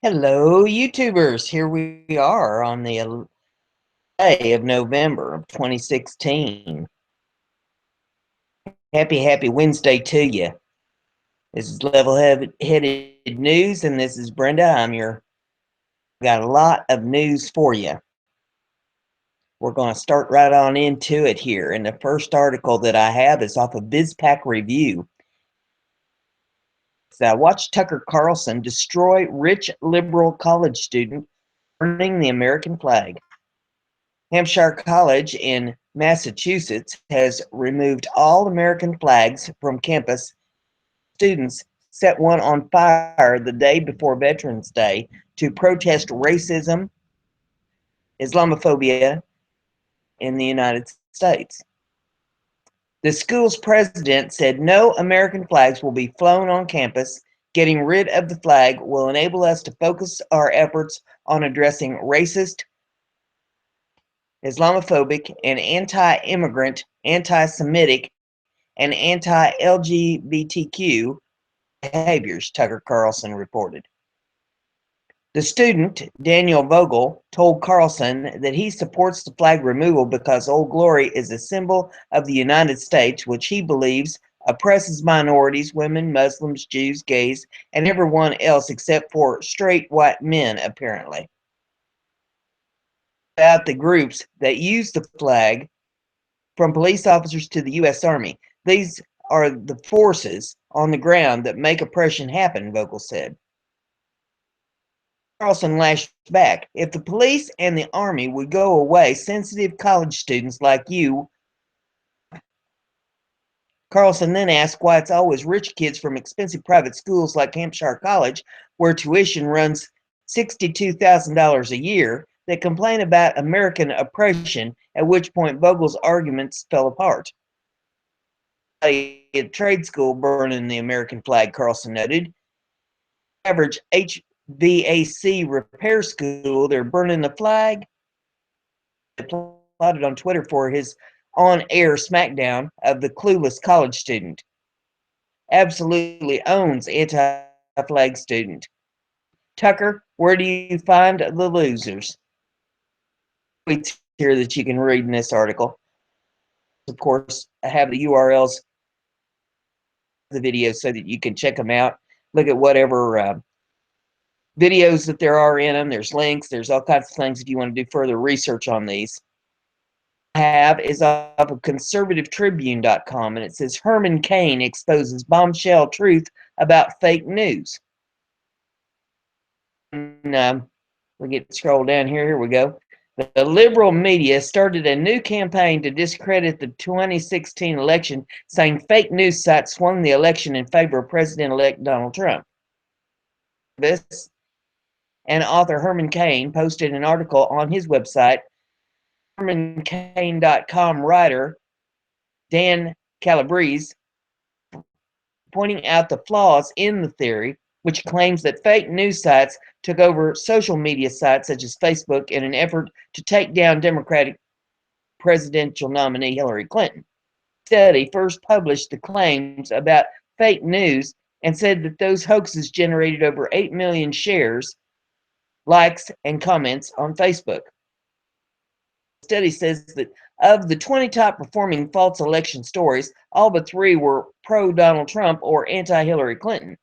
Hello, YouTubers. Here we are on the 11th day of November of 2016. Happy Wednesday to you. This is Level-Headed News, and this is Brenda. Got a lot of news for you. We're going to start right on into it here. And the first article that I have is off of BizPack Review. So, watch Tucker Carlson destroy rich liberal college student burning the American flag. Hampshire College in Massachusetts has removed all American flags from campus. Students set one on fire the day before Veterans Day to protest racism, Islamophobia in the United States. The school's president said no American flags will be flown on campus. Getting rid of the flag will enable us to focus our efforts on addressing racist, Islamophobic, and anti-immigrant, anti-Semitic, and anti-LGBTQ behaviors, Tucker Carlson reported. The student, Daniel Vogel, told Carlson that he supports the flag removal because Old Glory is a symbol of the United States, which he believes oppresses minorities, women, Muslims, Jews, gays, and everyone else except for straight white men, apparently. About the groups that use the flag, from police officers to the U.S. Army. These are the forces on the ground that make oppression happen, Vogel said. Carlson lashed back. If the police and the Army would go away, sensitive college students like you. Carlson then asked why it's always rich kids from expensive private schools like Hampshire College, where tuition runs $62,000 a year, that complain about American oppression, at which point Vogel's arguments fell apart. A trade school burning the American flag, Carlson noted. Average HVAC repair school, they're burning the flag. He applauded on Twitter for his on-air smackdown of the clueless college student. Absolutely owns anti-flag student. Tucker, where do you find the losers? Tweets here that you can read in this article. Of course, I have the URLs, the videos, so that you can check them out. Look at whatever videos that there are in them. There's links. There's all kinds of things if you want to do further research on these. I have is off of conservativetribune.com, and it says Herman Cain exposes bombshell truth about fake news. And we get scroll down here. Here we go. The liberal media started a new campaign to discredit the 2016 election, saying fake news sites swung the election in favor of President-elect Donald Trump. This and author Herman Cain posted an article on his website. HermanCain.com writer Dan Calabrese pointing out the flaws in the theory, which claims that fake news sites took over social media sites such as Facebook in an effort to take down Democratic presidential nominee Hillary Clinton. The study first published the claims about fake news and said that those hoaxes generated over 8 million shares, likes, and comments on Facebook. The study says that of the 20 top performing false election stories, all but 3 were pro-Donald Trump or anti-Hillary Clinton,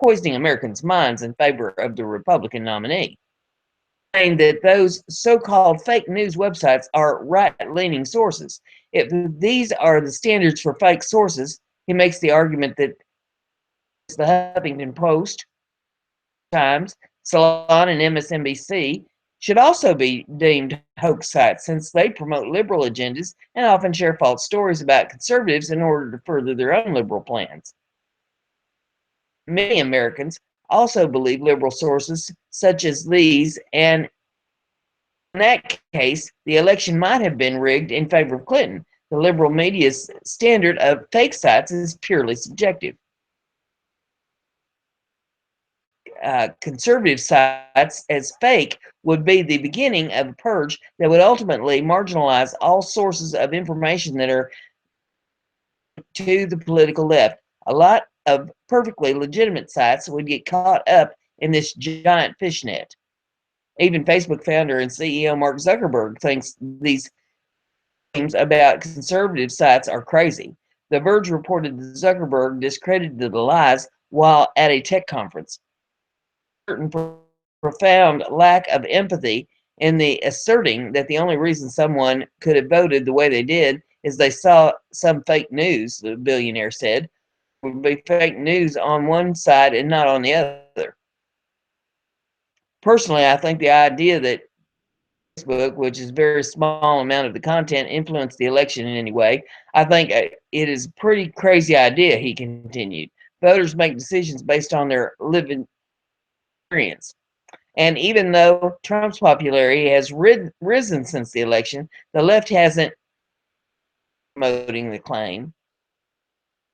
poisoning Americans' minds in favor of the Republican nominee. Saying that those so-called fake news websites are right-leaning sources. If these are the standards for fake sources, he makes the argument that the Huffington Post, Times, Salon, and MSNBC should also be deemed hoax sites, since they promote liberal agendas and often share false stories about conservatives in order to further their own liberal plans. Many Americans also believe liberal sources such as these, and in that case, the election might have been rigged in favor of Clinton. The liberal media's standard of fake sites is purely subjective. Conservative sites as fake would be the beginning of a purge that would ultimately marginalize all sources of information that are to the political left. A lot of perfectly legitimate sites would get caught up in this giant fishnet. Even Facebook founder and CEO Mark Zuckerberg thinks these claims about conservative sites are crazy. The Verge reported that Zuckerberg discredited the lies while at a tech conference. Certain profound lack of empathy in the asserting that the only reason someone could have voted the way they did is they saw some fake news, the billionaire said. It would be fake news on one side and not on the other. Personally, I think the idea that Facebook, which is a very small amount of the content, influenced the election in any way, I think it is a pretty crazy idea, he continued. Voters make decisions based on their lived experience. And even though Trump's popularity has risen since the election, the left hasn't promoting the claim.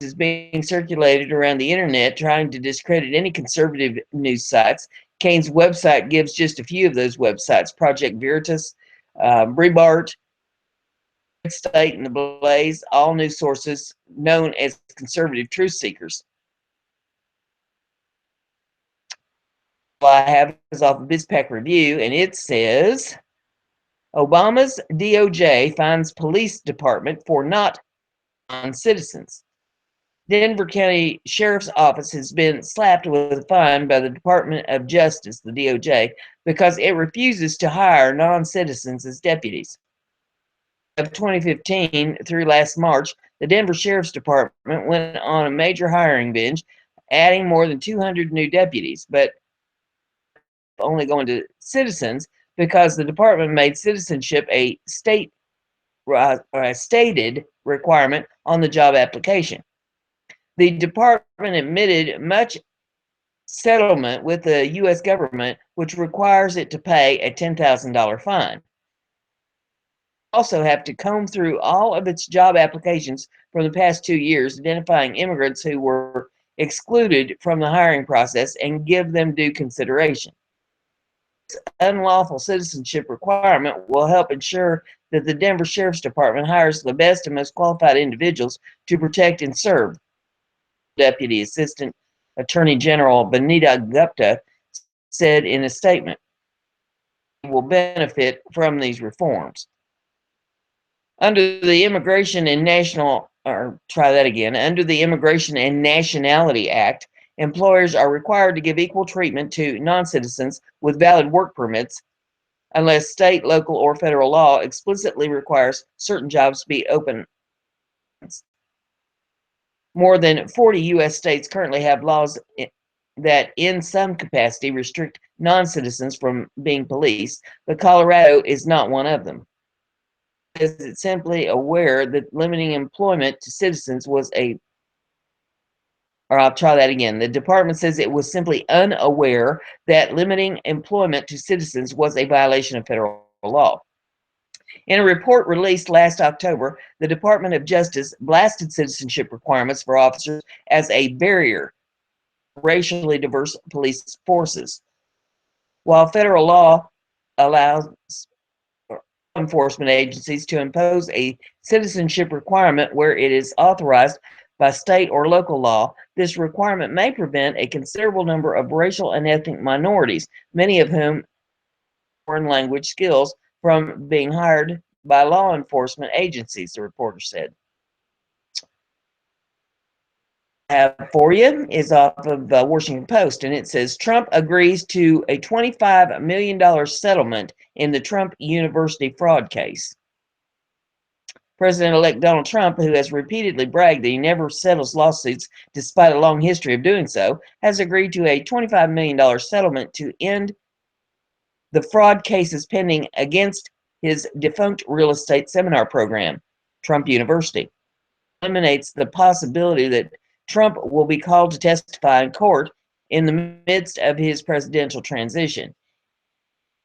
It is being circulated around the internet trying to discredit any conservative news sites. Kane's website gives just a few of those websites: Project Veritas, Breitbart, State, and The Blaze, all news sources known as conservative truth seekers. All I have is off of BizPack Review, and it says Obama's DOJ finds police department for not non-citizens. Denver County Sheriff's Office has been slapped with a fine by the Department of Justice, the DOJ, because it refuses to hire non-citizens as deputies. Of 2015 through last March, the Denver Sheriff's Department went on a major hiring binge, adding more than 200 new deputies, but only going to citizens because the department made citizenship a stated requirement on the job application. The department admitted much settlement with the U.S. government, which requires it to pay a $10,000 fine. Also have to comb through all of its job applications from the past 2 years, identifying immigrants who were excluded from the hiring process and give them due consideration. This unlawful citizenship requirement will help ensure that the Denver Sheriff's Department hires the best and most qualified individuals to protect and serve. Deputy Assistant Attorney General Benita Gupta said in a statement, will benefit from these reforms. Under the Immigration and Nationality Act, employers are required to give equal treatment to non-citizens with valid work permits unless state, local, or federal law explicitly requires certain jobs to be open. More than 40 U.S. states currently have laws that in some capacity restrict non-citizens from being policed, but Colorado is not one of them. It's simply aware that limiting employment to citizens was I'll try that again. The department says it was simply unaware that limiting employment to citizens was a violation of federal law. In a report released last October, the Department of Justice blasted citizenship requirements for officers as a barrier to racially diverse police forces. While federal law allows enforcement agencies to impose a citizenship requirement where it is authorized by state or local law, this requirement may prevent a considerable number of racial and ethnic minorities, many of whom have foreign language skills, from being hired by law enforcement agencies, the reporter said. Have for you is off of the Washington Post, and it says Trump agrees to a $25 million settlement in the Trump University fraud case. President-elect Donald Trump, who has repeatedly bragged that he never settles lawsuits despite a long history of doing so, has agreed to a $25 million settlement to end the fraud cases pending against his defunct real estate seminar program, Trump University. It eliminates the possibility that Trump will be called to testify in court in the midst of his presidential transition.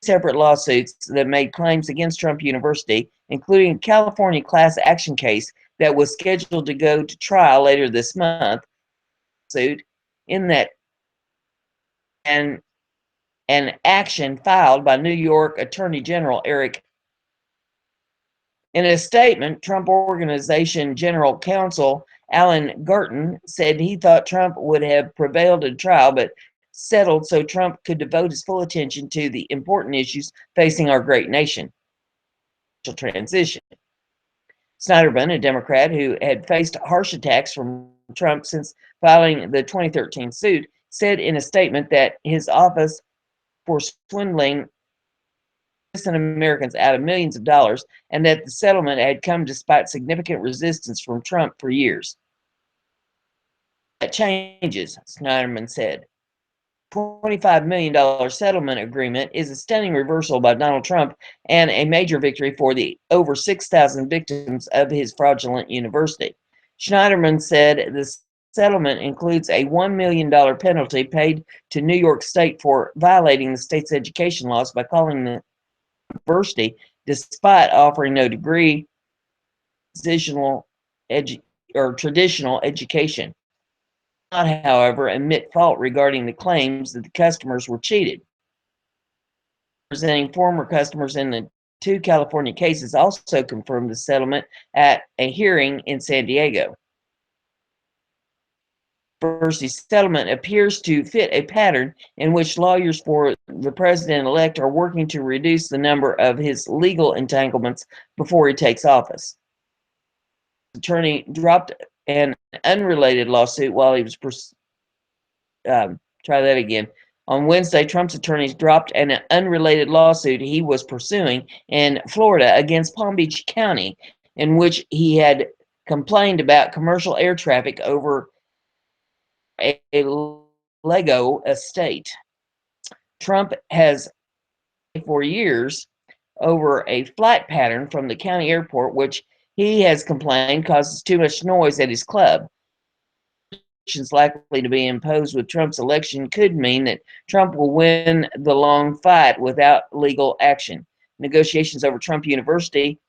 Separate lawsuits that made claims against Trump University, including a California class action case that was scheduled to go to trial later this month, suit in that and an action filed by New York Attorney General Eric. In a statement, Trump Organization General Counsel Alan Garton said he thought Trump would have prevailed in trial, but settled so Trump could devote his full attention to the important issues facing our great nation. Transition. Snyderman, a Democrat who had faced harsh attacks from Trump since filing the 2013 suit, said in a statement that his office for swindling innocent Americans out of millions of dollars and that the settlement had come despite significant resistance from Trump for years. That changes, Snyderman said. $25 million settlement agreement is a stunning reversal by Donald Trump and a major victory for the over 6,000 victims of his fraudulent university. Schneiderman said the settlement includes a $1 million penalty paid to New York State for violating the state's education laws by calling the university, despite offering no degree, traditional education. Not, however, admit fault regarding the claims that the customers were cheated. Representing former customers in the two California cases also confirmed the settlement at a hearing in San Diego. The university settlement appears to fit a pattern in which lawyers for the president-elect are working to reduce the number of his legal entanglements before he takes office. The attorney dropped an unrelated lawsuit while he was try that again. On Wednesday, Trump's attorneys dropped an unrelated lawsuit he was pursuing in Florida against Palm Beach County, in which he had complained about commercial air traffic over a Lego estate. Trump has for years over a flight pattern from the county airport, which he has complained causes too much noise at his club. Likely to be imposed with Trump's election could mean that Trump will win the long fight without legal action. Negotiations over Trump University,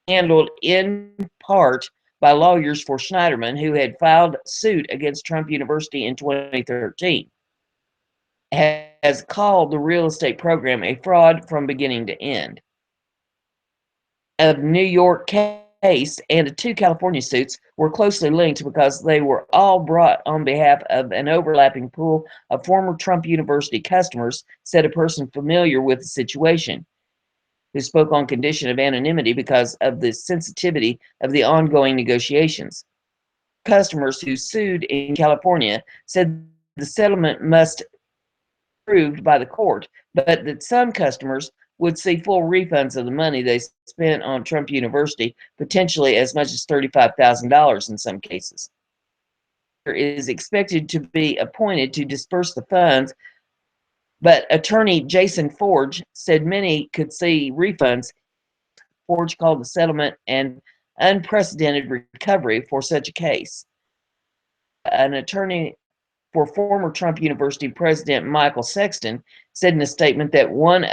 handled in part by lawyers for Schneiderman, who had filed suit against Trump University in 2013, has called the real estate program a fraud from beginning to end. Of New York case and the two California suits were closely linked because they were all brought on behalf of an overlapping pool of former Trump University customers, said a person familiar with the situation, who spoke on condition of anonymity because of the sensitivity of the ongoing negotiations. Customers who sued in California said the settlement must be approved by the court, but that some customers would see full refunds of the money they spent on Trump University, potentially as much as $35,000 in some cases. Is expected to be appointed to disperse the funds, but attorney Jason Forge said many could see refunds. Forge called the settlement an unprecedented recovery for such a case. An attorney for former Trump University President Michael Sexton said in a statement that one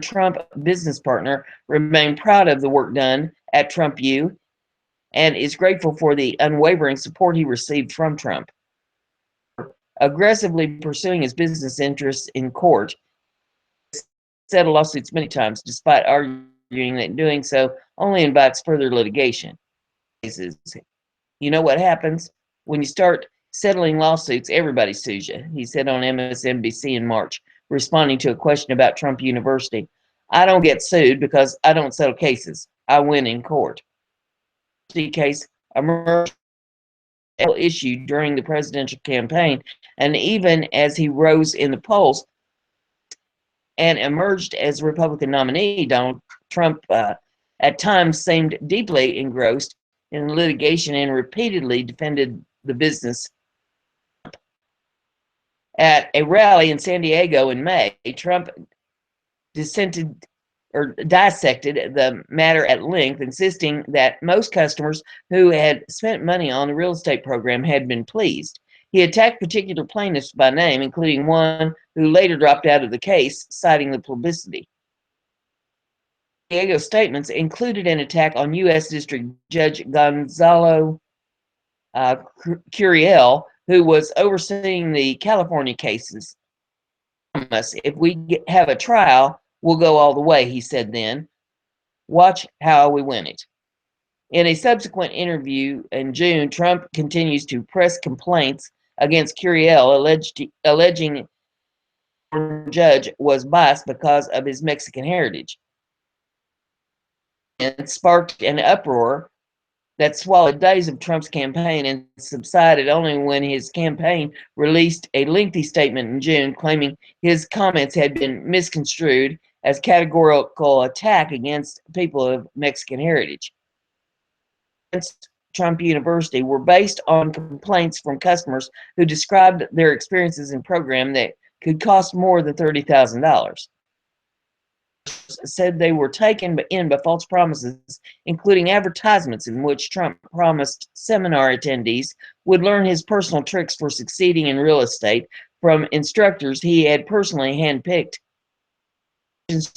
Trump business partner remained proud of the work done at Trump U and is grateful for the unwavering support he received from Trump. Aggressively pursuing his business interests in court, settled lawsuits many times, despite arguing that doing so only invites further litigation. You know what happens when you start settling lawsuits? Everybody sues you, he said on MSNBC in March, responding to a question about Trump University. I don't get sued because I don't settle cases. I win in court. The case emerged issue during the presidential campaign, and even as he rose in the polls and emerged as Republican nominee, Donald Trump at times seemed deeply engrossed in litigation and repeatedly defended the business. At a rally in San Diego in May, Trump dissected the matter at length, insisting that most customers who had spent money on the real estate program had been pleased. He attacked particular plaintiffs by name, including one who later dropped out of the case, citing the publicity. Diego's statements included an attack on U.S. District Judge Gonzalo Curiel, who was overseeing the California cases. If we have a trial, we'll go all the way, he said then. Watch how we win it. In a subsequent interview in June, Trump continues to press complaints against Curiel, alleging the judge was biased because of his Mexican heritage. It sparked an uproar that swallowed days of Trump's campaign and subsided only when his campaign released a lengthy statement in June claiming his comments had been misconstrued as categorical attack against people of Mexican heritage. Trump University were based on complaints from customers who described their experiences in program that could cost more than $30,000. Said they were taken in by false promises, including advertisements in which Trump promised seminar attendees would learn his personal tricks for succeeding in real estate from instructors he had personally handpicked.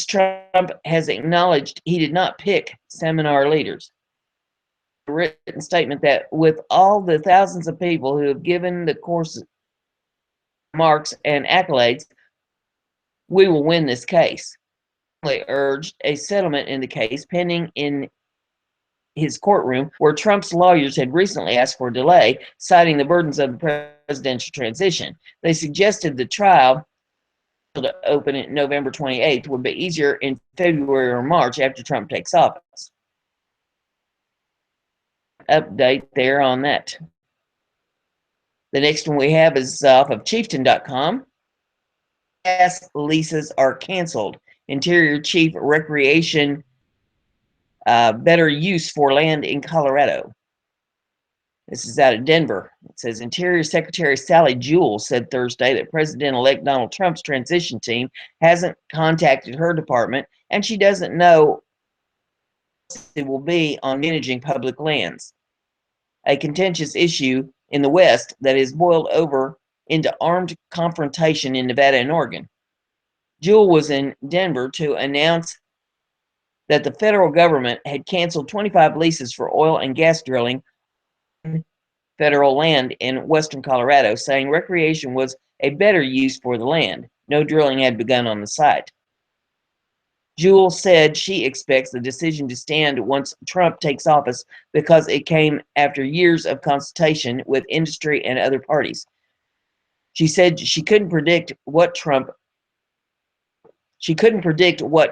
Trump has acknowledged he did not pick seminar leaders. A written statement that with all the thousands of people who have given the course marks and accolades, we will win this case. They urged a settlement in the case pending in his courtroom, where Trump's lawyers had recently asked for a delay, citing the burdens of the presidential transition. They suggested the trial to open in November 28th would be easier in February or March after Trump takes office. Update there on that. The next one we have is off of chieftain.com. Gas leases are canceled. Interior Chief Recreation better use for land in Colorado. This is out of Denver. It says Interior Secretary Sally Jewell said Thursday that President-elect Donald Trump's transition team hasn't contacted her department, and she doesn't know it will be on managing public lands, a contentious issue in the West that has boiled over into armed confrontation in Nevada and Oregon. Jewell was in Denver to announce that the federal government had canceled 25 leases for oil and gas drilling on federal land in western Colorado, saying recreation was a better use for the land. No drilling had begun on the site. Jewell said she expects the decision to stand once Trump takes office because it came after years of consultation with industry and other parties. She said she couldn't predict what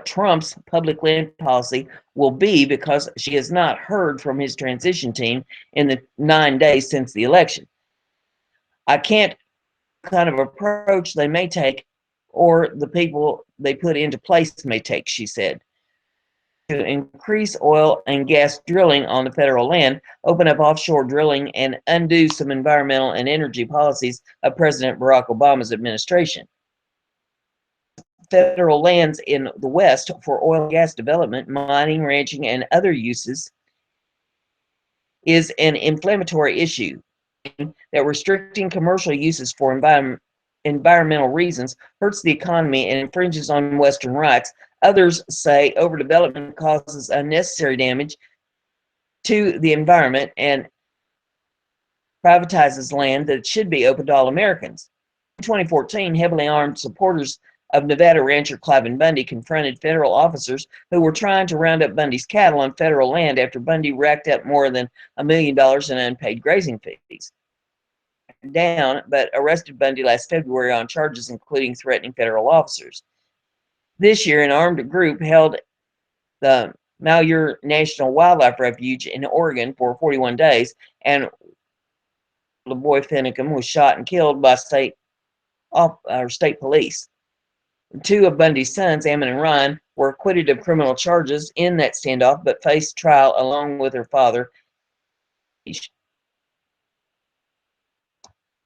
Trump's public land policy will be because she has not heard from his transition team in the 9 days since the election. I can't kind of approach they may take or the people they put into place may take, she said. To increase oil and gas drilling on the federal land, open up offshore drilling, and undo some environmental and energy policies of President Barack Obama's administration. Federal lands in the West for oil and gas development, mining, ranching, and other uses is an inflammatory issue that restricting commercial uses for environmental reasons hurts the economy and infringes on Western rights. Others say overdevelopment causes unnecessary damage to the environment and privatizes land that should be open to all Americans. In 2014, heavily armed supporters of Nevada rancher Cliven Bundy confronted federal officers who were trying to round up Bundy's cattle on federal land after Bundy racked up more than $1 million in unpaid grazing fees. Down, but arrested Bundy last February on charges including threatening federal officers. This year, an armed group held the Malheur National Wildlife Refuge in Oregon for 41 days, and LeBoy Finicum was shot and killed by state police. Two of Bundy's sons, Ammon and Ryan, were acquitted of criminal charges in that standoff, but faced trial along with their father.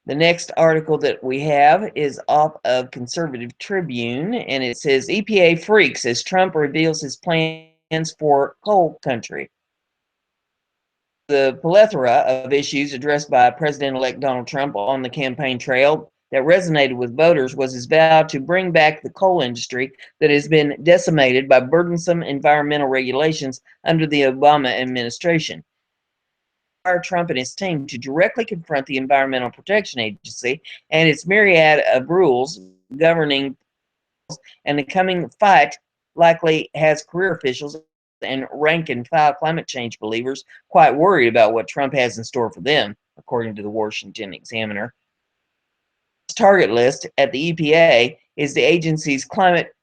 The next article that we have is off of Conservative Tribune, and it says EPA freaks as Trump reveals his plans for coal country. The plethora of issues addressed by President-elect Donald Trump on the campaign trail that resonated with voters was his vow to bring back the coal industry that has been decimated by burdensome environmental regulations under the Obama administration. Trump and his team to directly confront the Environmental Protection Agency and its myriad of rules governing, and the coming fight likely has career officials and rank-and-file climate change believers quite worried about what Trump has in store for them, according to the Washington Examiner. Target list at the EPA is the agency's climate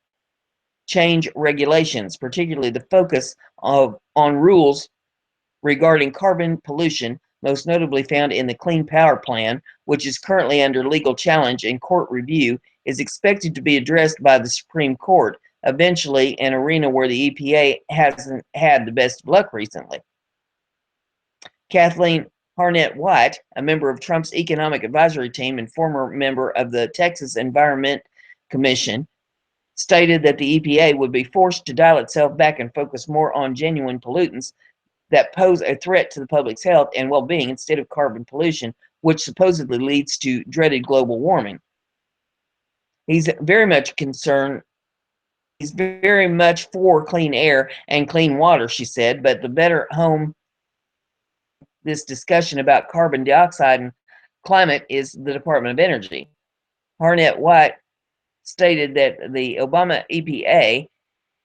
change regulations, particularly the focus on rules regarding carbon pollution, most notably found in the Clean Power Plan, which is currently under legal challenge and court review, is expected to be addressed by the Supreme Court, eventually an arena where the EPA hasn't had the best of luck recently. Kathleen Harnett White, a member of Trump's economic advisory team and former member of the Texas Environment Commission, stated that the EPA would be forced to dial itself back and focus more on genuine pollutants that pose a threat to the public's health and well-being instead of carbon pollution, which supposedly leads to dreaded global warming. He's very much for clean air and clean water, she said, but the better home this discussion about carbon dioxide and climate is the Department of Energy. Harnett White stated that the Obama EPA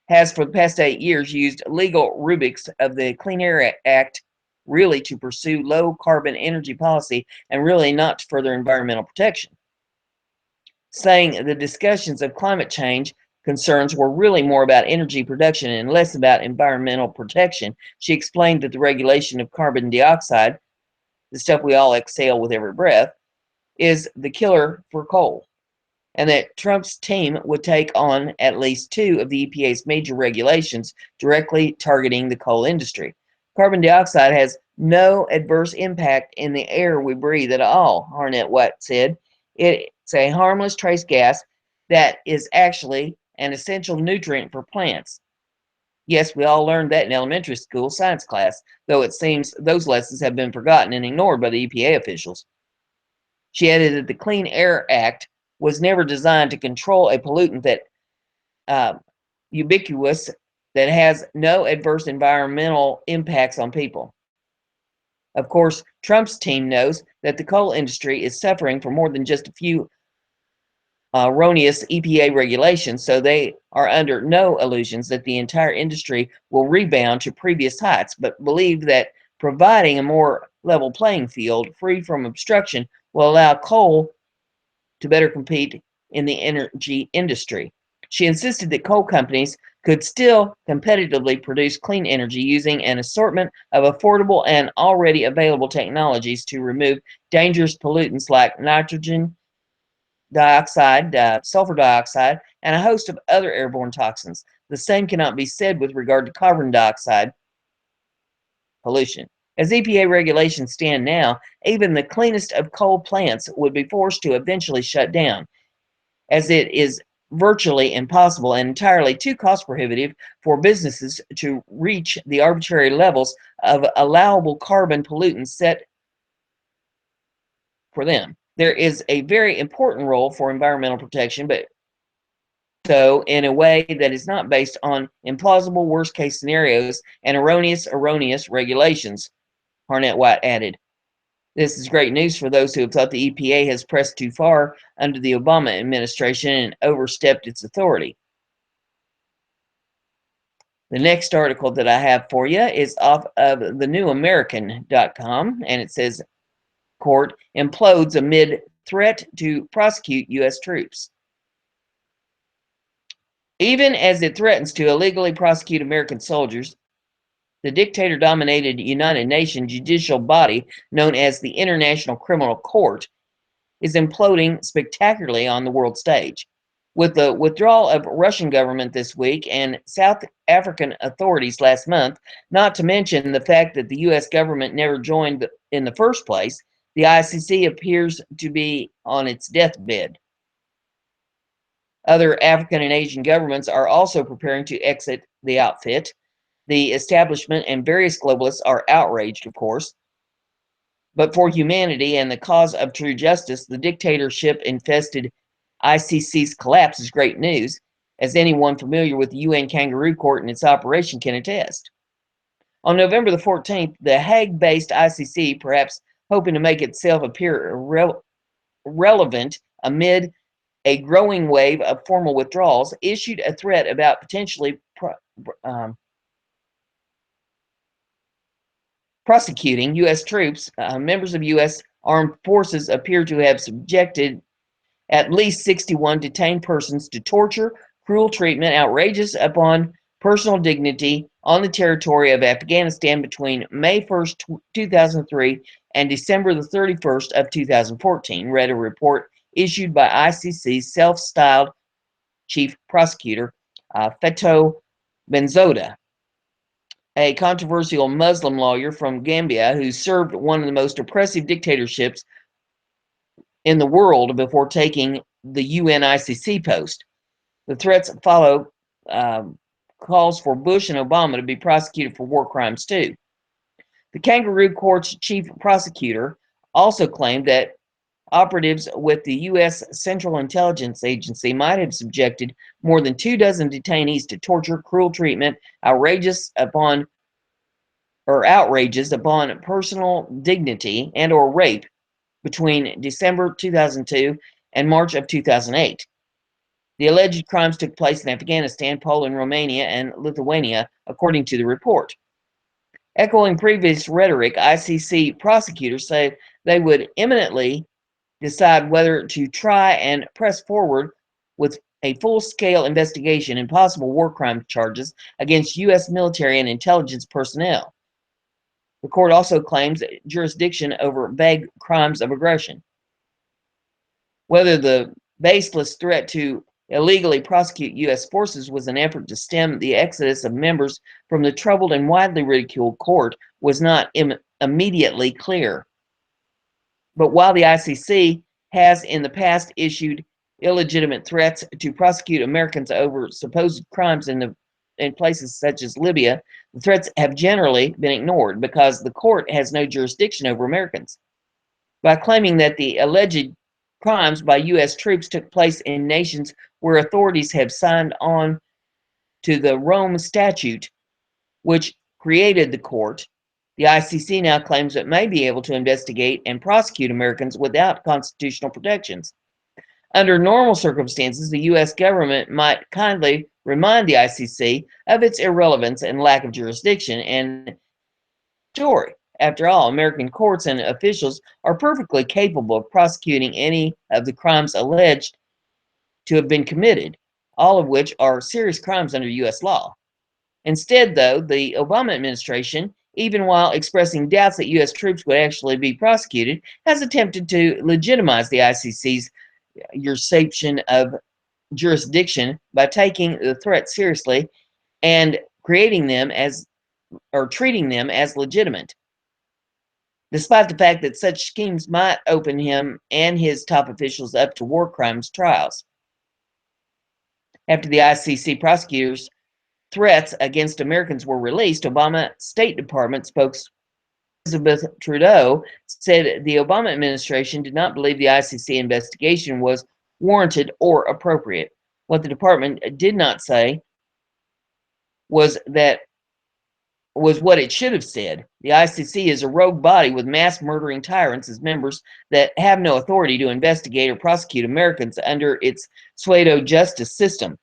has for the past 8 years used legal rubrics of the Clean Air Act really to pursue low carbon energy policy and really not to further environmental protection, saying the discussions of climate change concerns were really more about energy production and less about environmental protection. She explained that the regulation of carbon dioxide, the stuff we all exhale with every breath, is the killer for coal, and that Trump's team would take on at least 2 of the EPA's major regulations directly targeting the coal industry. Carbon dioxide has no adverse impact in the air we breathe at all, Harnett White said. It's a harmless trace gas that is actually an essential nutrient for plants. Yes, we all learned that in elementary school science class, though it seems those lessons have been forgotten and ignored by the EPA officials. She added that the Clean Air Act was never designed to control a pollutant that ubiquitous that has no adverse environmental impacts on people. Of course, Trump's team knows that the coal industry is suffering from more than just a few erroneous EPA regulations, so they are under no illusions that the entire industry will rebound to previous heights, but believe that providing a more level playing field free from obstruction will allow coal to better compete in the energy industry. She insisted that coal companies could still competitively produce clean energy using an assortment of affordable and already available technologies to remove dangerous pollutants like nitrogen dioxide, sulfur dioxide, and a host of other airborne toxins. The same cannot be said with regard to carbon dioxide pollution. As EPA regulations stand now, even the cleanest of coal plants would be forced to eventually shut down, as it is virtually impossible and entirely too cost prohibitive for businesses to reach the arbitrary levels of allowable carbon pollutants set for them. There is a very important role for environmental protection, but so in a way that is not based on implausible worst-case scenarios and erroneous regulations, Harnett White added. This is great news for those who have thought the EPA has pressed too far under the Obama administration and overstepped its authority. The next article that I have for you is off of thenewamerican.com, and it says, court implodes amid threat to prosecute U.S. troops. Even as it threatens to illegally prosecute American soldiers, the dictator-dominated United Nations judicial body known as the International Criminal Court is imploding spectacularly on the world stage. With the withdrawal of Russian government this week and South African authorities last month, not to mention the fact that the U.S. government never joined in the first place, the ICC appears to be on its deathbed. Other African and Asian governments are also preparing to exit the outfit. The establishment and various globalists are outraged, of course. But for humanity and the cause of true justice, the dictatorship-infested ICC's collapse is great news, as anyone familiar with the UN Kangaroo Court and its operation can attest. On November the 14th, the Hague-based ICC, perhaps hoping to make itself appear relevant amid a growing wave of formal withdrawals, issued a threat about potentially prosecuting U.S. troops, members of U.S. armed forces appear to have subjected at least 61 detained persons to torture, cruel treatment, outrages upon personal dignity on the territory of Afghanistan between May 1st, 2003 and December the 31st of 2014, read a report issued by ICC's self-styled chief prosecutor, Feto Bensouda, a controversial Muslim lawyer from Gambia who served one of the most oppressive dictatorships in the world before taking the UNICC post. The threats follow calls for Bush and Obama to be prosecuted for war crimes too. The Kangaroo Court's chief prosecutor also claimed that operatives with the U.S. Central Intelligence Agency might have subjected more than 24 detainees to torture, cruel treatment, outrages upon personal dignity, and or rape between December 2002 and March of 2008. The alleged crimes took place in Afghanistan, Poland, Romania, and Lithuania, according to the report. Echoing previous rhetoric, ICC prosecutors say they would imminently decide whether to try and press forward with a full-scale investigation and possible war crime charges against U.S. military and intelligence personnel. The court also claims jurisdiction over vague crimes of aggression. Whether the baseless threat to illegally prosecute U.S. forces was an effort to stem the exodus of members from the troubled and widely ridiculed court was not immediately clear. But while the ICC has in the past issued illegitimate threats to prosecute Americans over supposed crimes in places such as Libya, the threats have generally been ignored because the court has no jurisdiction over Americans. By claiming that the alleged crimes by U.S. troops took place in nations where authorities have signed on to the Rome Statute, which created the court, the ICC now claims it may be able to investigate and prosecute Americans without constitutional protections. Under normal circumstances, the U.S. government might kindly remind the ICC of its irrelevance and lack of jurisdiction and story. After all, American courts and officials are perfectly capable of prosecuting any of the crimes alleged to have been committed, all of which are serious crimes under U.S. law. Instead, though, the Obama administration, even while expressing doubts that U.S. troops would actually be prosecuted, has attempted to legitimize the ICC's usurpation of jurisdiction by taking the threat seriously and treating them as legitimate, despite the fact that such schemes might open him and his top officials up to war crimes trials. After the ICC prosecutors' threats against Americans were released, Obama State Department spokesperson Elizabeth Trudeau said the Obama administration did not believe the ICC investigation was warranted or appropriate. What the department did not say was what it should have said. The ICC is a rogue body with mass murdering tyrants as members that have no authority to investigate or prosecute Americans under its pseudo justice system.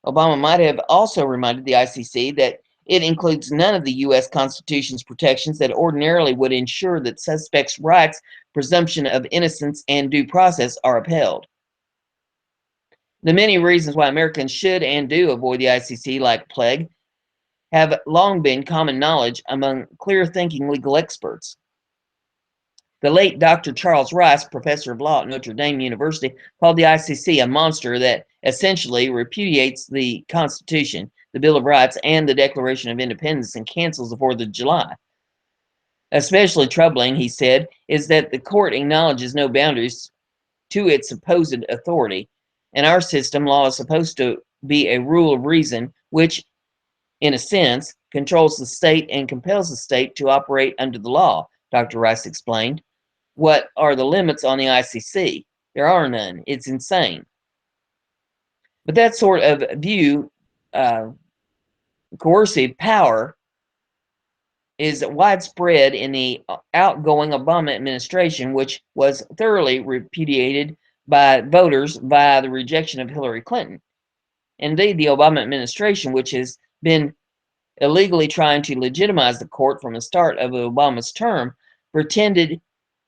Obama might have also reminded the ICC that it includes none of the U.S. Constitution's protections that ordinarily would ensure that suspects' rights, presumption of innocence, and due process are upheld. The many reasons why Americans should and do avoid the ICC like plague have long been common knowledge among clear-thinking legal experts. The late Dr. Charles Rice, professor of law at Notre Dame University, called the ICC a monster that essentially repudiates the Constitution, the Bill of Rights, and the Declaration of Independence and cancels the 4th of July. Especially troubling, he said, is that the court acknowledges no boundaries to its supposed authority. In our system, law is supposed to be a rule of reason, which, in a sense, controls the state and compels the state to operate under the law, Dr. Rice explained. What are the limits on the ICC? There are none. It's insane. But that sort of view, coercive power, is widespread in the outgoing Obama administration, which was thoroughly repudiated by voters via the rejection of Hillary Clinton. Indeed, the Obama administration, which has been illegally trying to legitimize the court from the start of Obama's term, pretended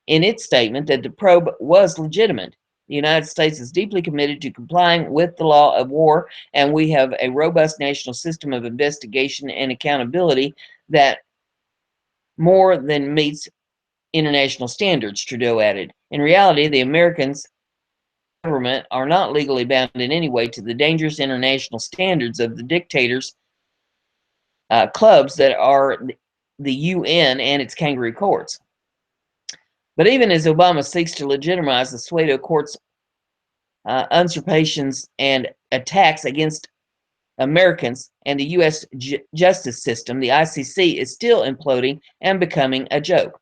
in its statement that the probe was legitimate. The United States is deeply committed to complying with the law of war, and we have a robust national system of investigation and accountability that more than meets international standards, Trudeau added. In reality, the Americans government are not legally bound in any way to the dangerous international standards of the dictators' clubs that are the UN and its kangaroo courts. But even as Obama seeks to legitimize the pseudo court's usurpations and attacks against Americans and the U.S. justice system, the ICC is still imploding and becoming a joke.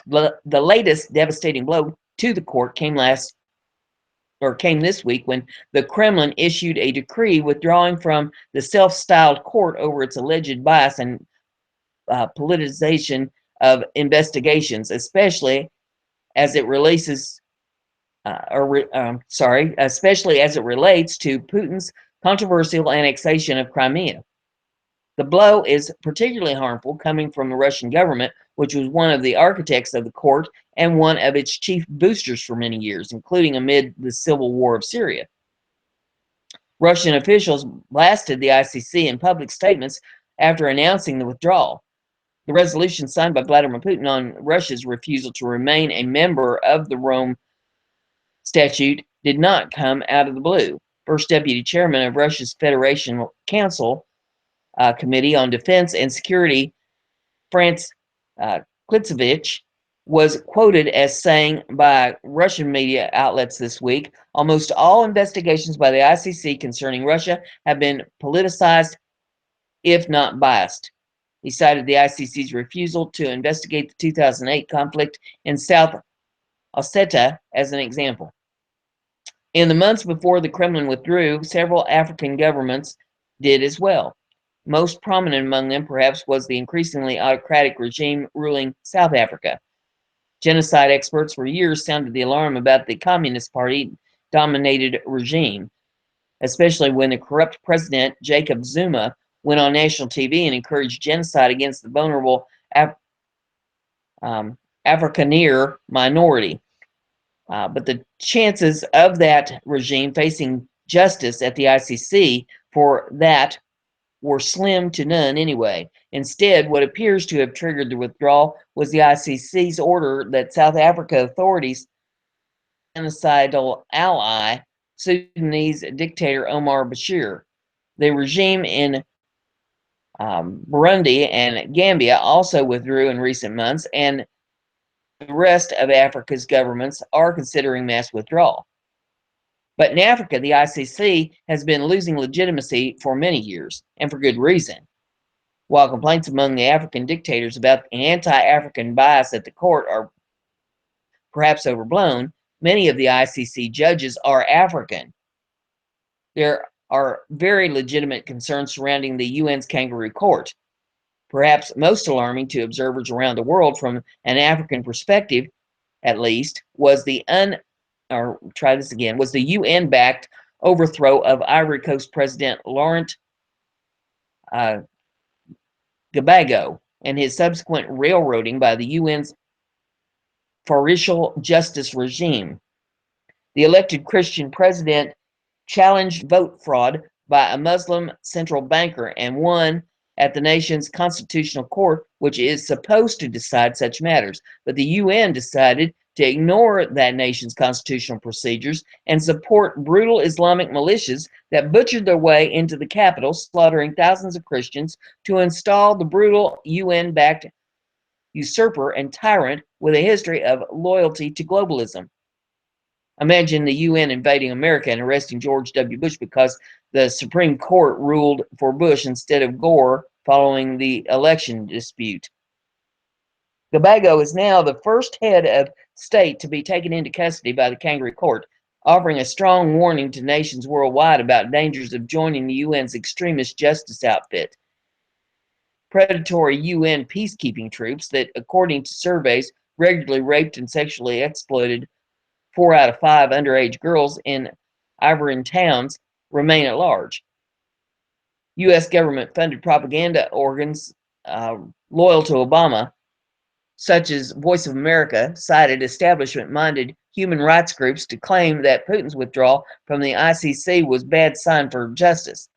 The latest devastating blow to the court came this week when the Kremlin issued a decree withdrawing from the self-styled court over its alleged bias and politicization of investigations, especially as it especially as it relates to Putin's controversial annexation of Crimea. The blow is particularly harmful coming from the Russian government, which was one of the architects of the court and one of its chief boosters for many years, including amid the civil war of Syria. Russian officials blasted the ICC in public statements after announcing the withdrawal. The resolution signed by Vladimir Putin on Russia's refusal to remain a member of the Rome Statute did not come out of the blue. First Deputy Chairman of Russia's Federation Council Committee on Defense and Security, Franz Klitzevich, was quoted as saying by Russian media outlets this week, almost all investigations by the ICC concerning Russia have been politicized, if not biased. He cited the ICC's refusal to investigate the 2008 conflict in South Ossetia as an example. In the months before the Kremlin withdrew, several African governments did as well. Most prominent among them, perhaps, was the increasingly autocratic regime ruling South Africa. Genocide experts for years sounded the alarm about the Communist Party-dominated regime, especially when the corrupt president, Jacob Zuma, went on national TV and encouraged genocide against the vulnerable Afrikaner minority. But the chances of that regime facing justice at the ICC for that were slim to none anyway. Instead, what appears to have triggered the withdrawal was the ICC's order that South Africa authorities genocidal ally, Sudanese dictator Omar Bashir. The regime in Burundi and Gambia also withdrew in recent months, and the rest of Africa's governments are considering mass withdrawal. But in Africa, the ICC has been losing legitimacy for many years, and for good reason. While complaints among the African dictators about the anti-African bias at the court are perhaps overblown, many of the ICC judges are African. There are very legitimate concerns surrounding the UN's kangaroo court. Perhaps most alarming to observers around the world from an African perspective, at least, was the UN-backed overthrow of Ivory Coast President Laurent Gbagbo and his subsequent railroading by the UN's Farisal justice regime. The elected Christian president challenged vote fraud by a Muslim central banker and won at the nation's constitutional court, which is supposed to decide such matters. But the UN decided to ignore that nation's constitutional procedures and support brutal Islamic militias that butchered their way into the capital, slaughtering thousands of Christians to install the brutal UN-backed usurper and tyrant with a history of loyalty to globalism. Imagine the UN invading America and arresting George W. Bush because the Supreme Court ruled for Bush instead of Gore following the election dispute. Gbagbo is now the first head of state to be taken into custody by the kangaroo court, offering a strong warning to nations worldwide about dangers of joining the UN's extremist justice outfit. Predatory UN peacekeeping troops that, according to surveys, regularly raped and sexually exploited 4 out of 5 underage girls in Ivorian towns remain at large. U.S. government-funded propaganda organs loyal to Obama, such as Voice of America, cited establishment-minded human rights groups to claim that Putin's withdrawal from the ICC was a bad sign for justice.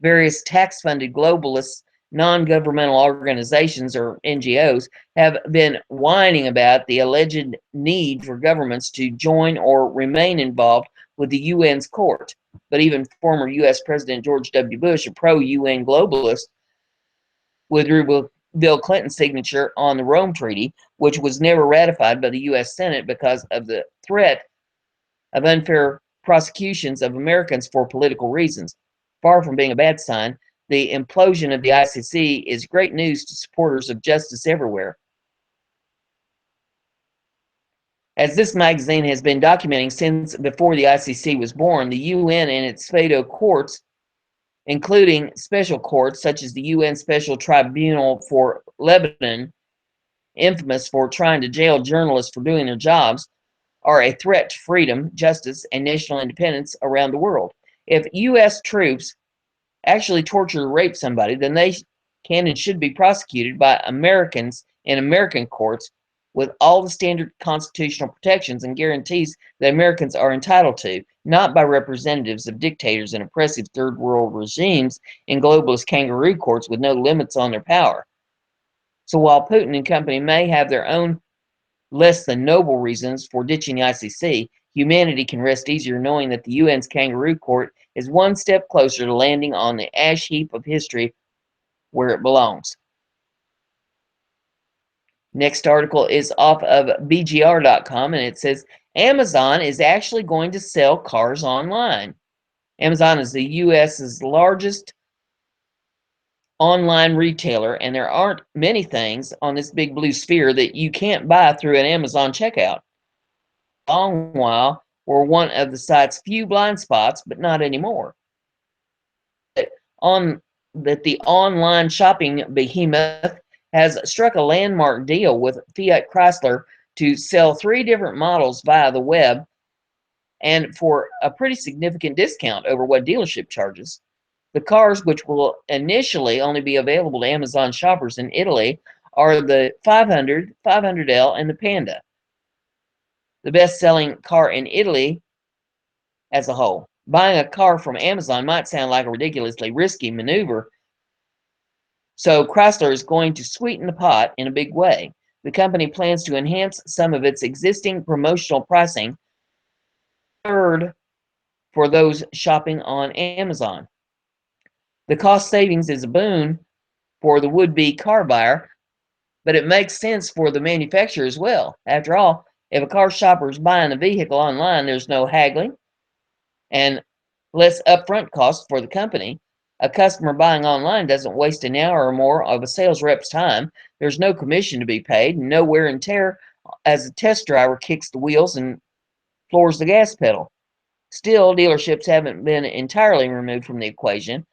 Various tax-funded globalists, non-governmental organizations, or NGOs, have been whining about the alleged need for governments to join or remain involved with the UN's court. But even former U.S. President George W. Bush, a pro-UN globalist, withdrew Bill Clinton's signature on the Rome Treaty, which was never ratified by the U.S. Senate because of the threat of unfair prosecutions of Americans for political reasons. Far from being a bad sign, the implosion of the ICC is great news to supporters of justice everywhere. As this magazine has been documenting since before the ICC was born, the UN and its FATO courts, including special courts such as the UN Special Tribunal for Lebanon, infamous for trying to jail journalists for doing their jobs, are a threat to freedom, justice, and national independence around the world. If U.S. troops actually torture or rape somebody, then they can and should be prosecuted by Americans in American courts with all the standard constitutional protections and guarantees that Americans are entitled to, not by representatives of dictators and oppressive third world regimes in globalist kangaroo courts with no limits on their power. So while Putin and company may have their own less than noble reasons for ditching the ICC, humanity can rest easier knowing that the UN's kangaroo court is one step closer to landing on the ash heap of history where it belongs. Next article is off of BGR.com, and it says Amazon is actually going to sell cars online. Amazon is the US's largest online retailer, and there aren't many things on this big blue sphere that you can't buy through an Amazon checkout. A long while were one of the site's few blind spots, but not anymore. The online shopping behemoth has struck a landmark deal with Fiat Chrysler to sell 3 different models via the web and for a pretty significant discount over what dealership charges. The cars, which will initially only be available to Amazon shoppers in Italy, are the 500, 500L, and the Panda, the best-selling car in Italy as a whole. Buying a car from Amazon might sound like a ridiculously risky maneuver, so Chrysler is going to sweeten the pot in a big way. The company plans to enhance some of its existing promotional pricing, third for those shopping on Amazon. The cost savings is a boon for the would-be car buyer, but it makes sense for the manufacturer as well. After all, if a car shopper is buying a vehicle online, there's no haggling and less upfront costs for the company. A customer buying online doesn't waste an hour or more of a sales rep's time. There's no commission to be paid, no wear and tear as a test driver kicks the wheels and floors the gas pedal. Still, dealerships haven't been entirely removed from the equation.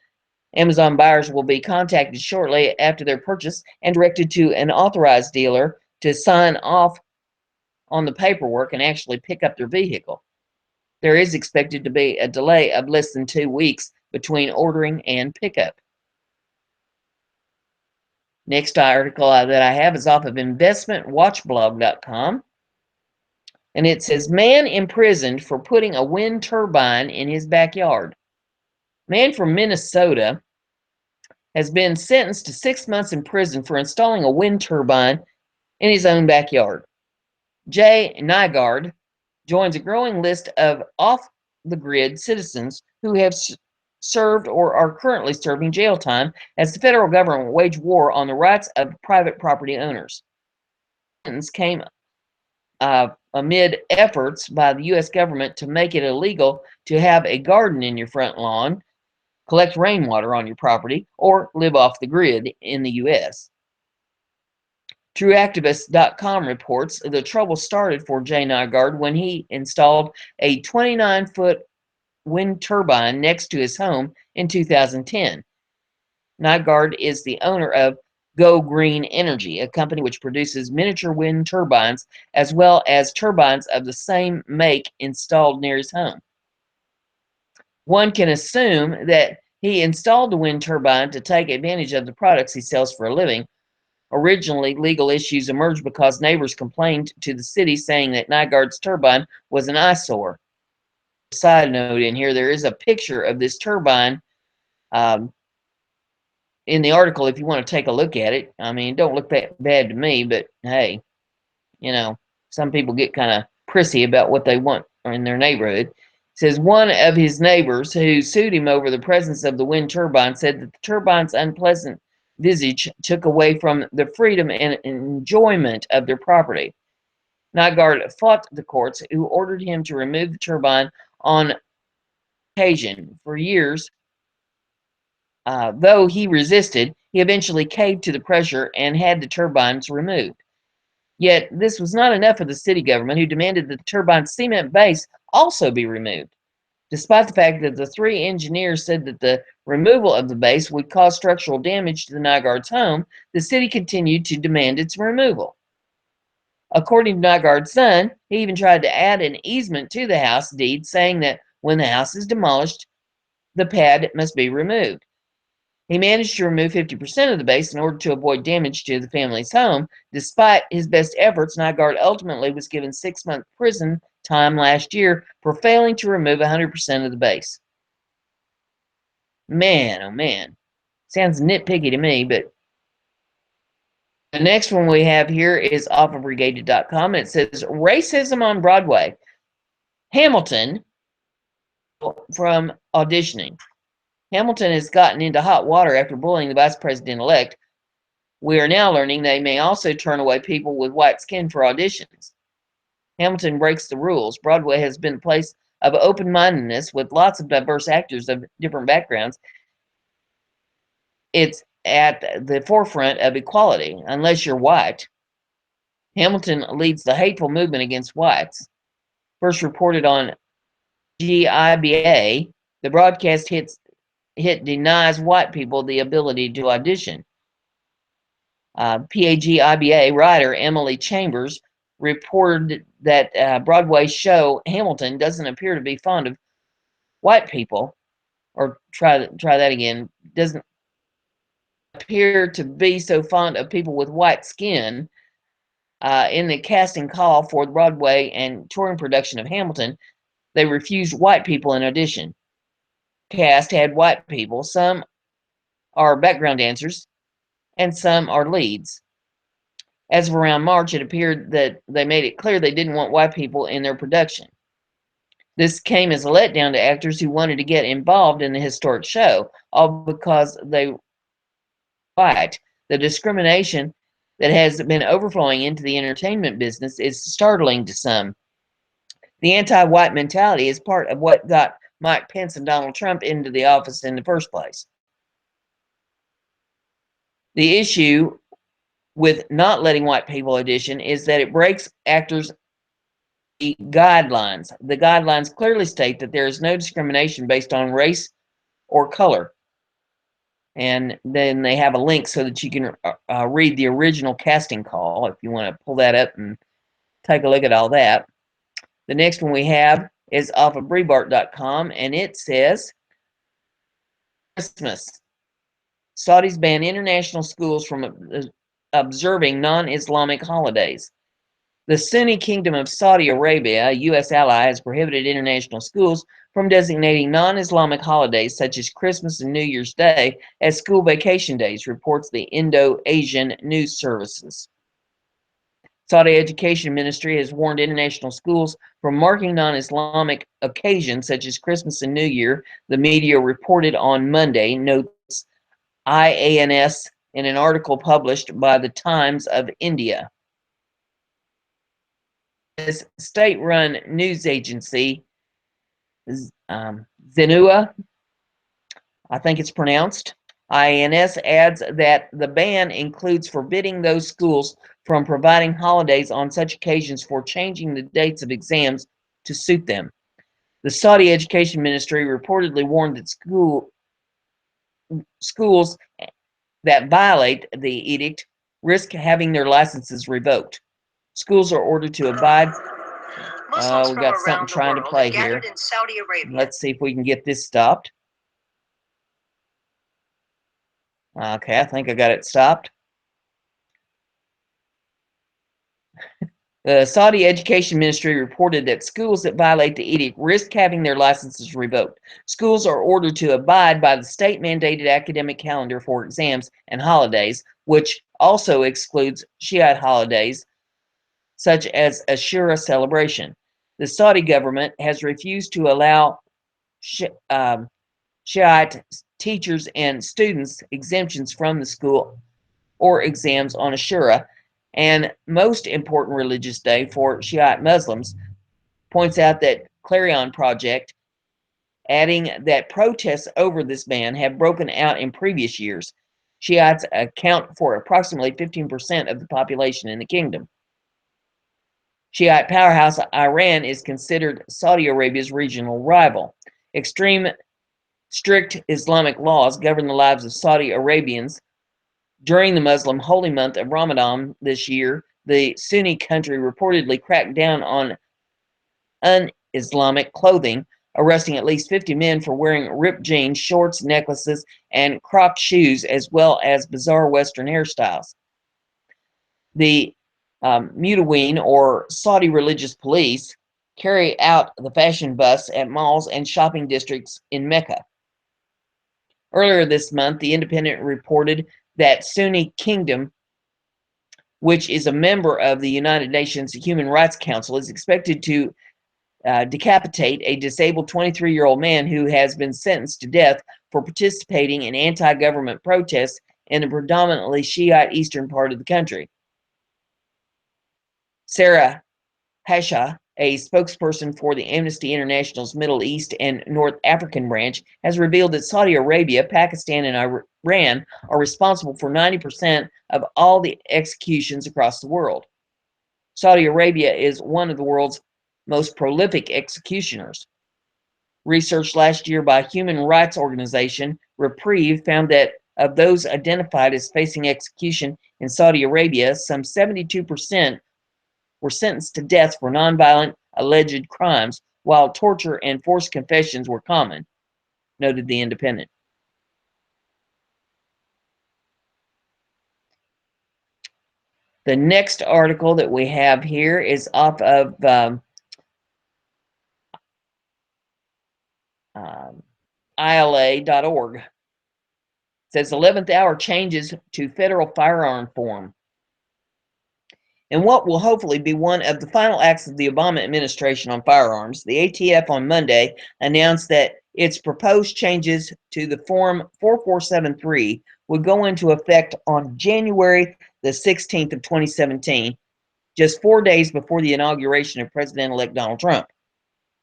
Amazon buyers will be contacted shortly after their purchase and directed to an authorized dealer to sign off on the paperwork and actually pick up their vehicle. There is expected to be a delay of less than 2 weeks between ordering and pickup. Next article that I have is off of investmentwatchblog.com, and it says, man imprisoned for putting a wind turbine in his backyard. Man from Minnesota has been sentenced to 6 months in prison for installing a wind turbine in his own backyard. Jay Nygaard joins a growing list of off-the-grid citizens who have served or are currently serving jail time as the federal government waged war on the rights of private property owners. The sentence came amid efforts by the U.S. government to make it illegal to have a garden in your front lawn, collect rainwater on your property, or live off the grid in the U.S. TrueActivist.com reports the trouble started for Jay Nygaard when he installed a 29-foot wind turbine next to his home in 2010. Nygaard is the owner of Go Green Energy, a company which produces miniature wind turbines as well as turbines of the same make installed near his home. One can assume that He installed the wind turbine to take advantage of the products he sells for a living. Originally, legal issues emerged because neighbors complained to the city saying that Nygaard's turbine was an eyesore. Side note in here, there is a picture of this turbine um, in the article if you want to take a look at it. I mean, it don't look that bad to me, but hey, you know, some people get kind of prissy about what they want in their neighborhood. It says one of his neighbors who sued him over the presence of the wind turbine said that the turbine's unpleasant visage took away from the freedom and enjoyment of their property. Nygaard fought the courts, who ordered him to remove the turbine on occasion. For years, though he resisted, he eventually caved to the pressure and had the turbines removed. Yet this was not enough for the city government, who demanded that the turbine's cement base also be removed. Despite the fact that the three engineers said that the removal of the base would cause structural damage to the Nygaard's home, the city continued to demand its removal. According to Nygaard's son, he even tried to add an easement to the house deed, saying that when the house is demolished, the pad must be removed. He managed to remove 50% of the base in order to avoid damage to the family's home. Despite his best efforts, Nygaard ultimately was given 6-month prison time last year for failing to remove 100% of the base. Man, oh man. Sounds nitpicky to me, but the next one we have here is off of Regated.com. It says, Racism on Broadway. Hamilton from auditioning. Hamilton has gotten into hot water after bullying the vice president-elect. We are now learning they may also turn away people with white skin for auditions. Hamilton breaks the rules. Broadway has been a place of open-mindedness with lots of diverse actors of different backgrounds. It's at the forefront of equality, unless you're white. Hamilton leads the hateful movement against whites. First reported on GIBA, the broadcast hit denies white people the ability to audition. PAGIBA writer Emily Chambers reported that Broadway show Hamilton doesn't appear to be fond of white people, or try that again, doesn't appear to be so fond of people with white skin. In the casting call for the Broadway and touring production of Hamilton, they refused white people in audition. Cast had white people. Some are background dancers, and some are leads. As of around March, it appeared that they made it clear they didn't want white people in their production. This came as a letdown to actors who wanted to get involved in the historic show, all because they were white. The discrimination that has been overflowing into the entertainment business is startling to some. The anti-white mentality is part of what got Mike Pence and Donald Trump into the office in the first place. The issue with not letting white people audition is that it breaks actors' guidelines. The guidelines clearly state that there is no discrimination based on race or color. And then they have a link so that you can read the original casting call if you want to pull that up and take a look at all that. The next one we have is off of Breitbart.com, and it says, Christmas. Saudis ban international schools from observing non-Islamic holidays. The Sunni Kingdom of Saudi Arabia, a U.S. ally, has prohibited international schools from designating non-Islamic holidays such as Christmas and New Year's Day as school vacation days, reports the Indo-Asian News Services. Saudi Education Ministry has warned international schools from marking non-Islamic occasions such as Christmas and New Year, the media reported on Monday, notes IANS in an article published by the Times of India. This state-run news agency, Zenua, I think it's pronounced, IANS adds that the ban includes forbidding those schools from providing holidays on such occasions for changing the dates of exams to suit them. The Saudi Education Ministry reportedly warned that schools that violate the edict risk having their licenses revoked. Schools are ordered to abide. We got something trying to play here. Let's see if we can get this stopped. Okay, I think I got it stopped. The Saudi Education Ministry reported that schools that violate the edict risk having their licenses revoked. Schools are ordered to abide by the state-mandated academic calendar for exams and holidays, which also excludes Shiite holidays such as Ashura celebration. The Saudi government has refused to allow Shiite teachers and students exemptions from the school or exams on Ashura, and most important religious day for Shiite Muslims, points out that Clarion Project, adding that protests over this ban have broken out in previous years. Shiites account for approximately 15% of the population in the kingdom. Shiite powerhouse Iran is considered Saudi Arabia's regional rival. Extreme, strict Islamic laws govern the lives of Saudi Arabians. During the Muslim holy month of Ramadan this year, the Sunni country reportedly cracked down on un-Islamic clothing, arresting at least 50 men for wearing ripped jeans, shorts, necklaces, and cropped shoes, as well as bizarre Western hairstyles. The Mutaween, or Saudi religious police, carry out the fashion busts at malls and shopping districts in Mecca. Earlier this month, The Independent reported that Sunni Kingdom, which is a member of the United Nations Human Rights Council, is expected to decapitate a disabled 23-year-old man who has been sentenced to death for participating in anti-government protests in the predominantly Shiite eastern part of the country. Sarah Pasha, a spokesperson for the Amnesty International's Middle East and North African branch, has revealed that Saudi Arabia, Pakistan, and Iran are responsible for 90% of all the executions across the world. Saudi Arabia is one of the world's most prolific executioners. Research last year by human rights organization Reprieve found that of those identified as facing execution in Saudi Arabia, some 72% were sentenced to death for nonviolent alleged crimes, while torture and forced confessions were common, noted The Independent. The next article that we have here is off of ILA.org. It says 11th hour changes to federal firearm form. In what will hopefully be one of the final acts of the Obama administration on firearms, the ATF on Monday announced that its proposed changes to the Form 4473 would go into effect on January the 16th of 2017, just 4 days before the inauguration of President-elect Donald Trump.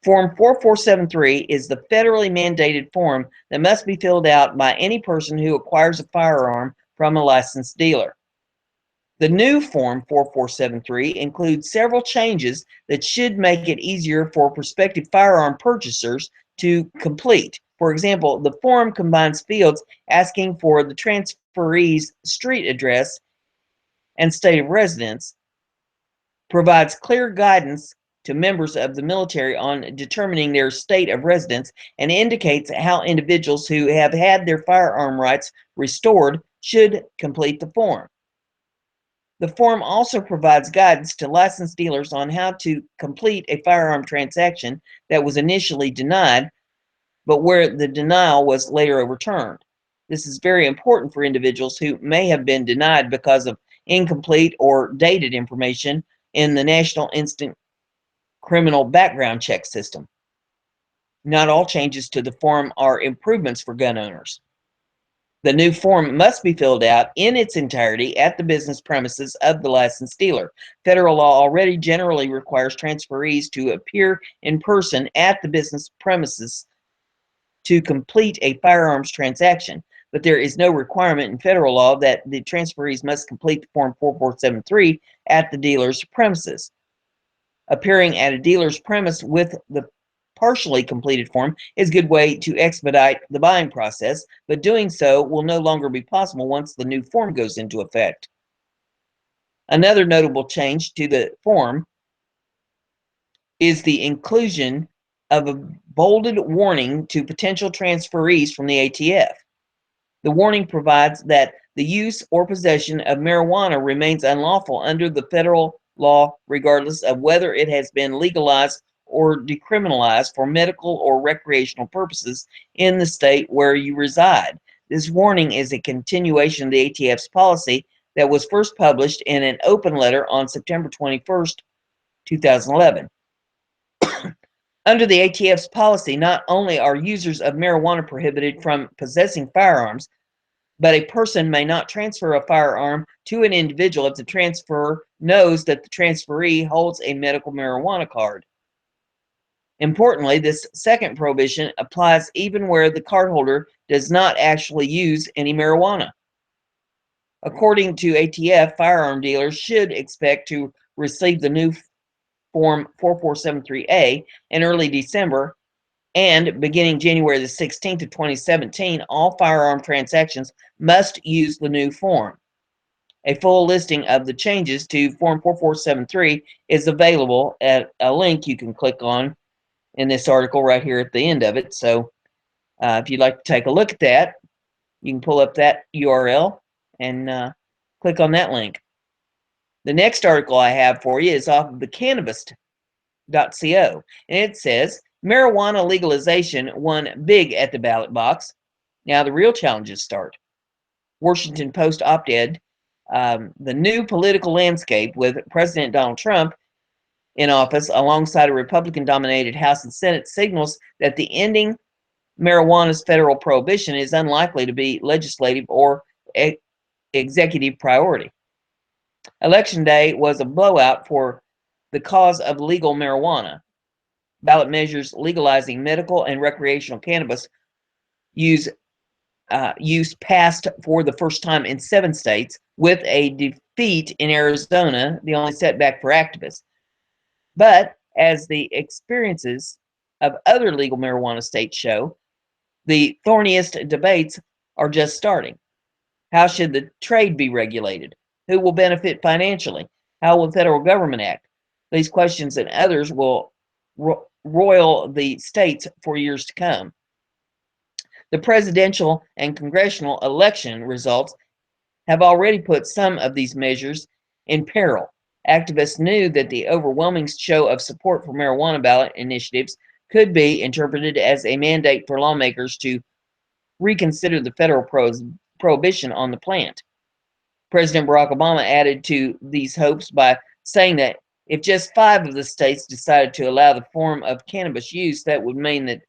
Form 4473 is the federally mandated form that must be filled out by any person who acquires a firearm from a licensed dealer. The new Form 4473 includes several changes that should make it easier for prospective firearm purchasers to complete. For example, the form combines fields asking for the transferee's street address and state of residence, provides clear guidance to members of the military on determining their state of residence, and indicates how individuals who have had their firearm rights restored should complete the form. The form also provides guidance to licensed dealers on how to complete a firearm transaction that was initially denied, but where the denial was later overturned. This is very important for individuals who may have been denied because of incomplete or dated information in the National Instant Criminal Background Check System. Not all changes to the form are improvements for gun owners. The new form must be filled out in its entirety at the business premises of the licensed dealer. Federal law already generally requires transferees to appear in person at the business premises to complete a firearms transaction, but there is no requirement in federal law that the transferees must complete the Form 4473 at the dealer's premises. Appearing at a dealer's premise with the partially completed form is a good way to expedite the buying process, but doing so will no longer be possible once the new form goes into effect. Another notable change to the form is the inclusion of a bolded warning to potential transferees from the ATF. The warning provides that the use or possession of marijuana remains unlawful under the federal law, regardless of whether it has been legalized or decriminalized for medical or recreational purposes in the state where you reside. This warning is a continuation of the ATF's policy that was first published in an open letter on September 21st, 2011. Under the ATF's policy, not only are users of marijuana prohibited from possessing firearms, but a person may not transfer a firearm to an individual if the transferor knows that the transferee holds a medical marijuana card. Importantly, this second prohibition applies even where the cardholder does not actually use any marijuana. According to ATF, firearm dealers should expect to receive the new Form 4473A in early December, and beginning January the 16th of 2017, all firearm transactions must use the new form. A full listing of the changes to Form 4473 is available at a link you can click on in this article right here at the end of it. So if you'd like to take a look at that, you can pull up that URL and click on that link. The next article I have for you is off of the cannabis.co, and it says, marijuana legalization won big at the ballot box. Now the real challenges start. Washington Post op-ed, the new political landscape with President Donald Trump in office alongside a Republican-dominated House and Senate signals that the ending marijuana's federal prohibition is unlikely to be legislative or executive priority. Election day was a blowout for the cause of legal marijuana. Ballot measures legalizing medical and recreational cannabis use passed for the first time in 7 states, with a defeat in Arizona, the only setback for activists. But as the experiences of other legal marijuana states show, the thorniest debates are just starting. How should the trade be regulated? Who will benefit financially? How will the federal government act? These questions and others will roil the states for years to come. The presidential and congressional election results have already put some of these measures in peril. Activists knew that the overwhelming show of support for marijuana ballot initiatives could be interpreted as a mandate for lawmakers to reconsider the federal prohibition on the plant. President Barack Obama added to these hopes by saying that if just 5 of the states decided to allow the form of cannabis use, that would mean that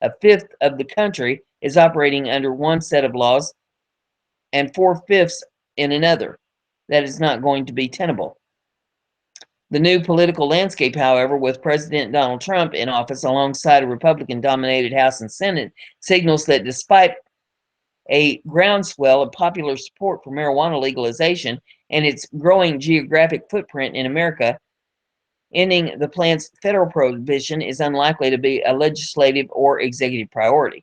a fifth of the country is operating under one set of laws and 4/5 in another. That is not going to be tenable. The new political landscape, however, with President Donald Trump in office alongside a Republican-dominated House and Senate, signals that despite a groundswell of popular support for marijuana legalization and its growing geographic footprint in America, ending the plant's federal prohibition is unlikely to be a legislative or executive priority.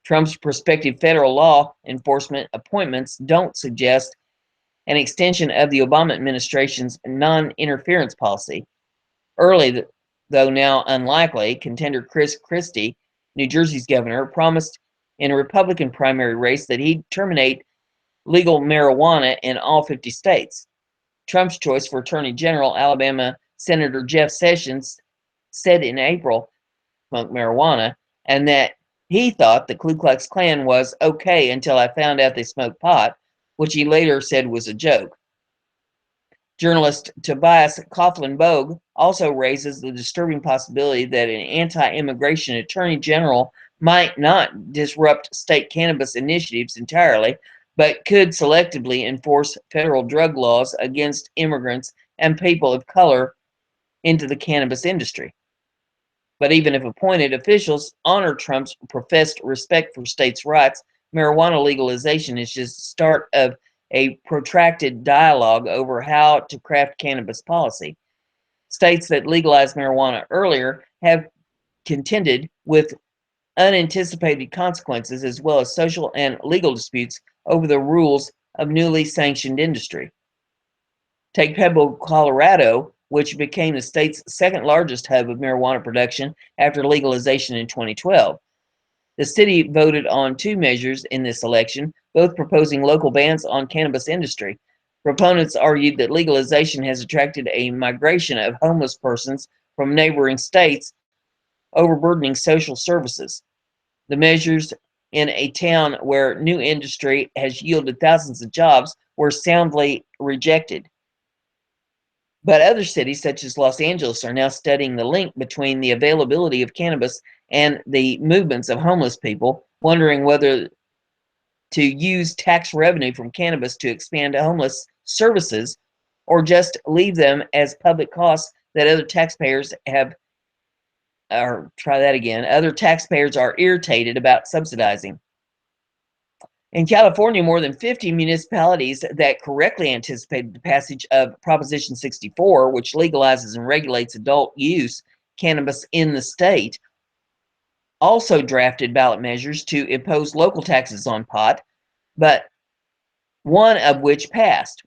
Trump's prospective federal law enforcement appointments don't suggest an extension of the Obama administration's non-interference policy. Early, though now unlikely, contender Chris Christie, New Jersey's governor, promised in a Republican primary race that he'd terminate legal marijuana in all 50 states. Trump's choice for Attorney General, Alabama Senator Jeff Sessions, said in April, "Smoke marijuana," and that he thought the Ku Klux Klan was okay until I found out they smoked pot, which he later said was a joke. Journalist Tobias Coughlin-Bogue also raises the disturbing possibility that an anti-immigration attorney general might not disrupt state cannabis initiatives entirely, but could selectively enforce federal drug laws against immigrants and people of color into the cannabis industry. But even if appointed officials honor Trump's professed respect for states' rights, marijuana legalization is just the start of a protracted dialogue over how to craft cannabis policy. States that legalized marijuana earlier have contended with unanticipated consequences as well as social and legal disputes over the rules of newly sanctioned industry. Take Pueblo, Colorado, which became the state's second largest hub of marijuana production after legalization in 2012. The city voted on two measures in this election, both proposing local bans on cannabis industry. Proponents argued that legalization has attracted a migration of homeless persons from neighboring states, overburdening social services. The measures in a town where new industry has yielded thousands of jobs were soundly rejected. But other cities, such as Los Angeles, are now studying the link between the availability of cannabis and the movements of homeless people, wondering whether to use tax revenue from cannabis to expand homeless services or just leave them as public costs that other taxpayers have, or try that again, other taxpayers are irritated about subsidizing. In California, more than 50 municipalities that correctly anticipated the passage of Proposition 64, which legalizes and regulates adult use cannabis in the state, also drafted ballot measures to impose local taxes on pot, but one of which passed.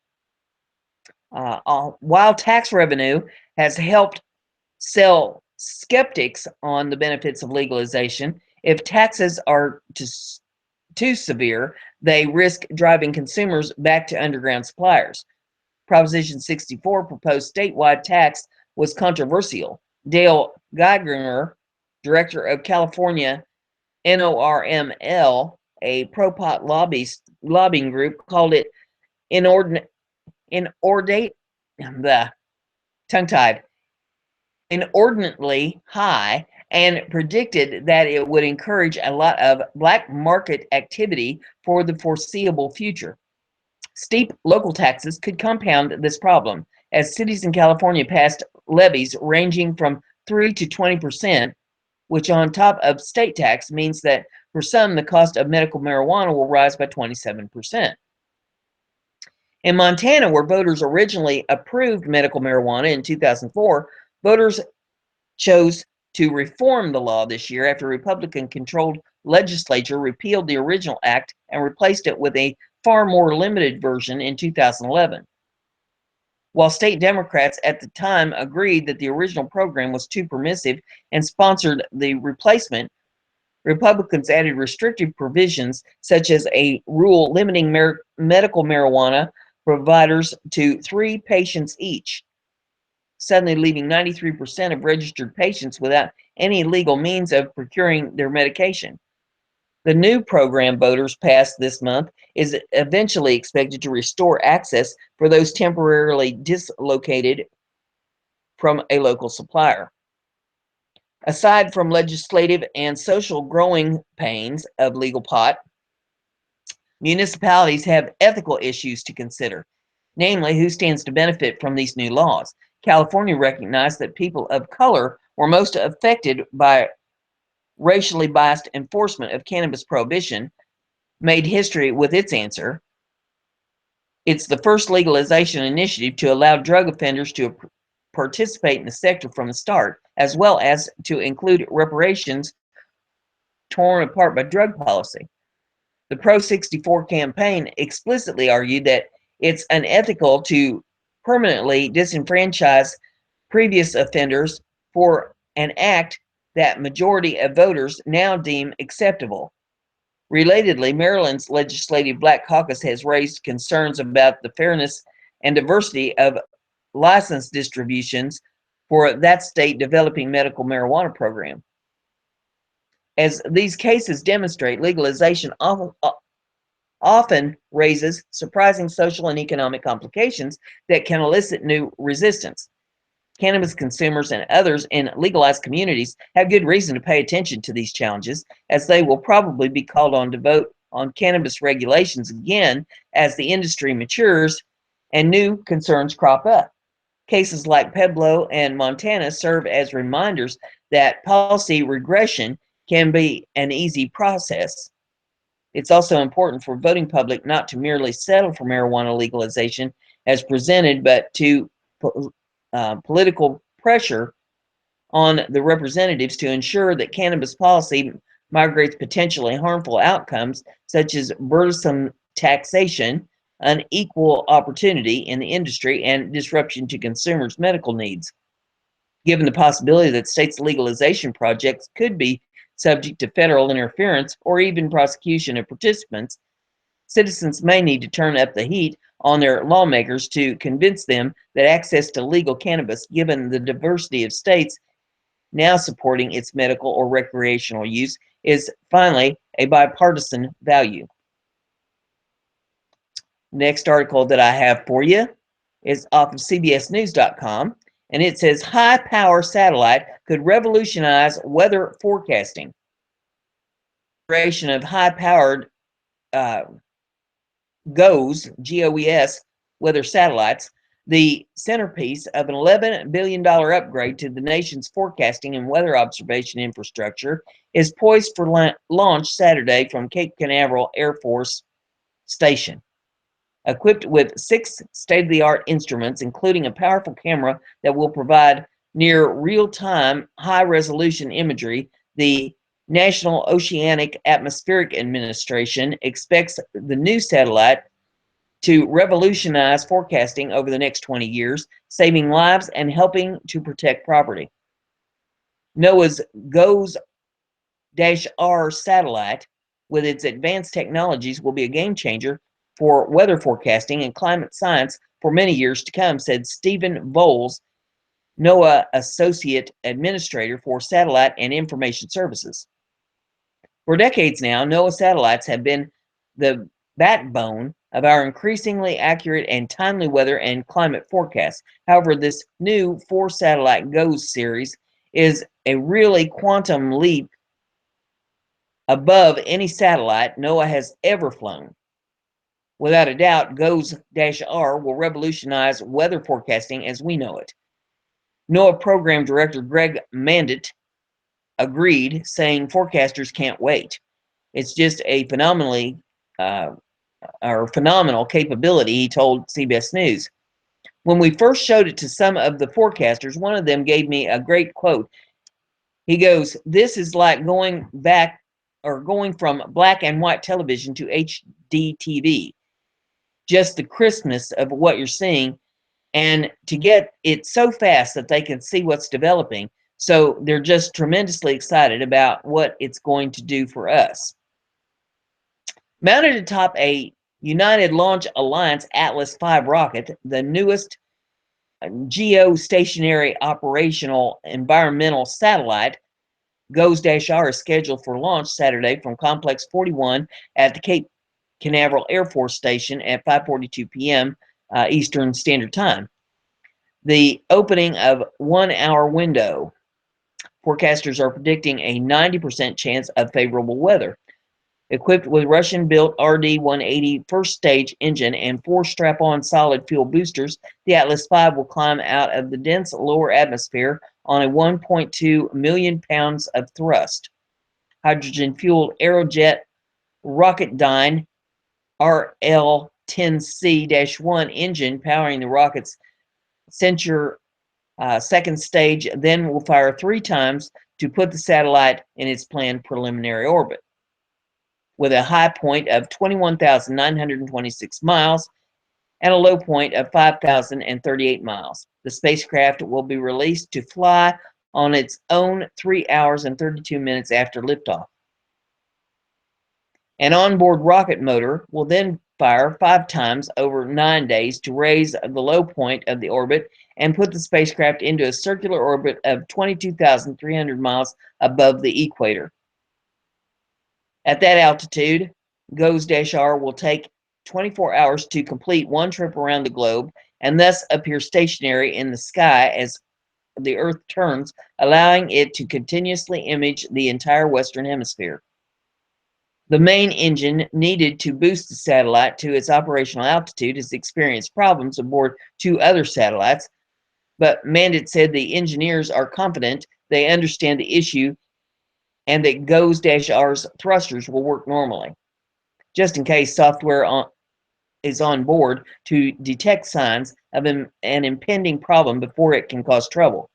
While tax revenue has helped sell skeptics on the benefits of legalization, if taxes are too severe, they risk driving consumers back to underground suppliers. Proposition 64 proposed statewide tax was controversial. Dale Geiger, director of California NORML, a pro-pot lobbying group, called it inordinately high, and predicted that it would encourage a lot of black market activity for the foreseeable future. Steep local taxes could compound this problem, as cities in California passed levies ranging from 3 to 20%, which on top of state tax means that for some, the cost of medical marijuana will rise by 27%. In Montana, where voters originally approved medical marijuana in 2004, voters chose to reform the law this year after a Republican-controlled legislature repealed the original act and replaced it with a far more limited version in 2011. While state Democrats at the time agreed that the original program was too permissive and sponsored the replacement, Republicans added restrictive provisions such as a rule limiting medical marijuana providers to 3 patients each, suddenly leaving 93% of registered patients without any legal means of procuring their medication. The new program voters passed this month is eventually expected to restore access for those temporarily dislocated from a local supplier. Aside from legislative and social growing pains of legal pot, municipalities have ethical issues to consider, namely who stands to benefit from these new laws. California recognized that people of color were most affected by racially biased enforcement of cannabis prohibition, made history with its answer. It's the first legalization initiative to allow drug offenders to participate in the sector from the start, as well as to include reparations torn apart by drug policy. The Pro 64 campaign explicitly argued that it's unethical to permanently disenfranchise previous offenders for an act that majority of voters now deem acceptable. Relatedly, Maryland's Legislative Black Caucus has raised concerns about the fairness and diversity of license distributions for that state developing medical marijuana program. As these cases demonstrate, legalization often raises surprising social and economic complications that can elicit new resistance. Cannabis consumers and others in legalized communities have good reason to pay attention to these challenges, as they will probably be called on to vote on cannabis regulations again as the industry matures and new concerns crop up. Cases like Pueblo and Montana serve as reminders that policy regression can be an easy process. It's also important for voting public not to merely settle for marijuana legalization as presented, but to political pressure on the representatives to ensure that cannabis policy migrates potentially harmful outcomes such as burdensome taxation, unequal opportunity in the industry, and disruption to consumers' medical needs. Given the possibility that states' legalization projects could be subject to federal interference or even prosecution of participants, citizens may need to turn up the heat on their lawmakers to convince them that access to legal cannabis, given the diversity of states now supporting its medical or recreational use, is finally a bipartisan value. Next article that I have for you is off of CBSNews.com, and it says high-power satellite could revolutionize weather forecasting. Creation of high-powered GOES weather satellites, the centerpiece of an $11 billion upgrade to the nation's forecasting and weather observation infrastructure, is poised for launch Saturday from Cape Canaveral Air Force Station. Equipped with 6 state-of-the-art instruments, including a powerful camera that will provide near real-time, high-resolution imagery, the National Oceanic Atmospheric Administration expects the new satellite to revolutionize forecasting over the next 20 years, saving lives and helping to protect property. NOAA's GOES-R satellite, with its advanced technologies, will be a game changer for weather forecasting and climate science for many years to come, said Stephen Voles, NOAA Associate Administrator for Satellite and Information Services. For decades now, NOAA satellites have been the backbone of our increasingly accurate and timely weather and climate forecasts. However, this new 4-satellite GOES series is a really quantum leap above any satellite NOAA has ever flown. Without a doubt, GOES-R will revolutionize weather forecasting as we know it. NOAA Program Director Greg Mandit agreed, saying forecasters can't wait. It's just a phenomenal capability, he told CBS News. When we first showed it to some of the forecasters, one of them gave me a great quote. He goes, "This is like going from black and white television to HD TV. Just the crispness of what you're seeing, and to get it so fast that they can see what's developing. So they're just tremendously excited about what it's going to do for us." Mounted atop a United Launch Alliance Atlas V rocket, the newest geostationary operational environmental satellite, GOES-R, is scheduled for launch Saturday from Complex 41 at the Cape Canaveral Air Force Station at 5:42 p.m. Eastern Standard Time. The opening of 1-hour window. Forecasters are predicting a 90% chance of favorable weather. Equipped with Russian-built RD-180 first-stage engine and 4 strap-on solid fuel boosters, the Atlas V will climb out of the dense lower atmosphere on a 1.2 million pounds of thrust. Hydrogen-fueled Aerojet Rocketdyne RL-10C-1 engine powering the rocket's Centaur second stage then will fire 3 times to put the satellite in its planned preliminary orbit. With a high point of 21,926 miles and a low point of 5,038 miles. The spacecraft will be released to fly on its own 3 hours and 32 minutes after liftoff. An onboard rocket motor will then fire 5 times over 9 days to raise the low point of the orbit and put the spacecraft into a circular orbit of 22,300 miles above the equator. At that altitude, GOES-R will take 24 hours to complete 1 trip around the globe and thus appear stationary in the sky as the Earth turns, allowing it to continuously image the entire Western Hemisphere. The main engine needed to boost the satellite to its operational altitude has experienced problems aboard 2 other satellites, but Mandit said the engineers are confident they understand the issue and that GOES-R's thrusters will work normally. Just in case, software is on board to detect signs of an impending problem before it can cause trouble.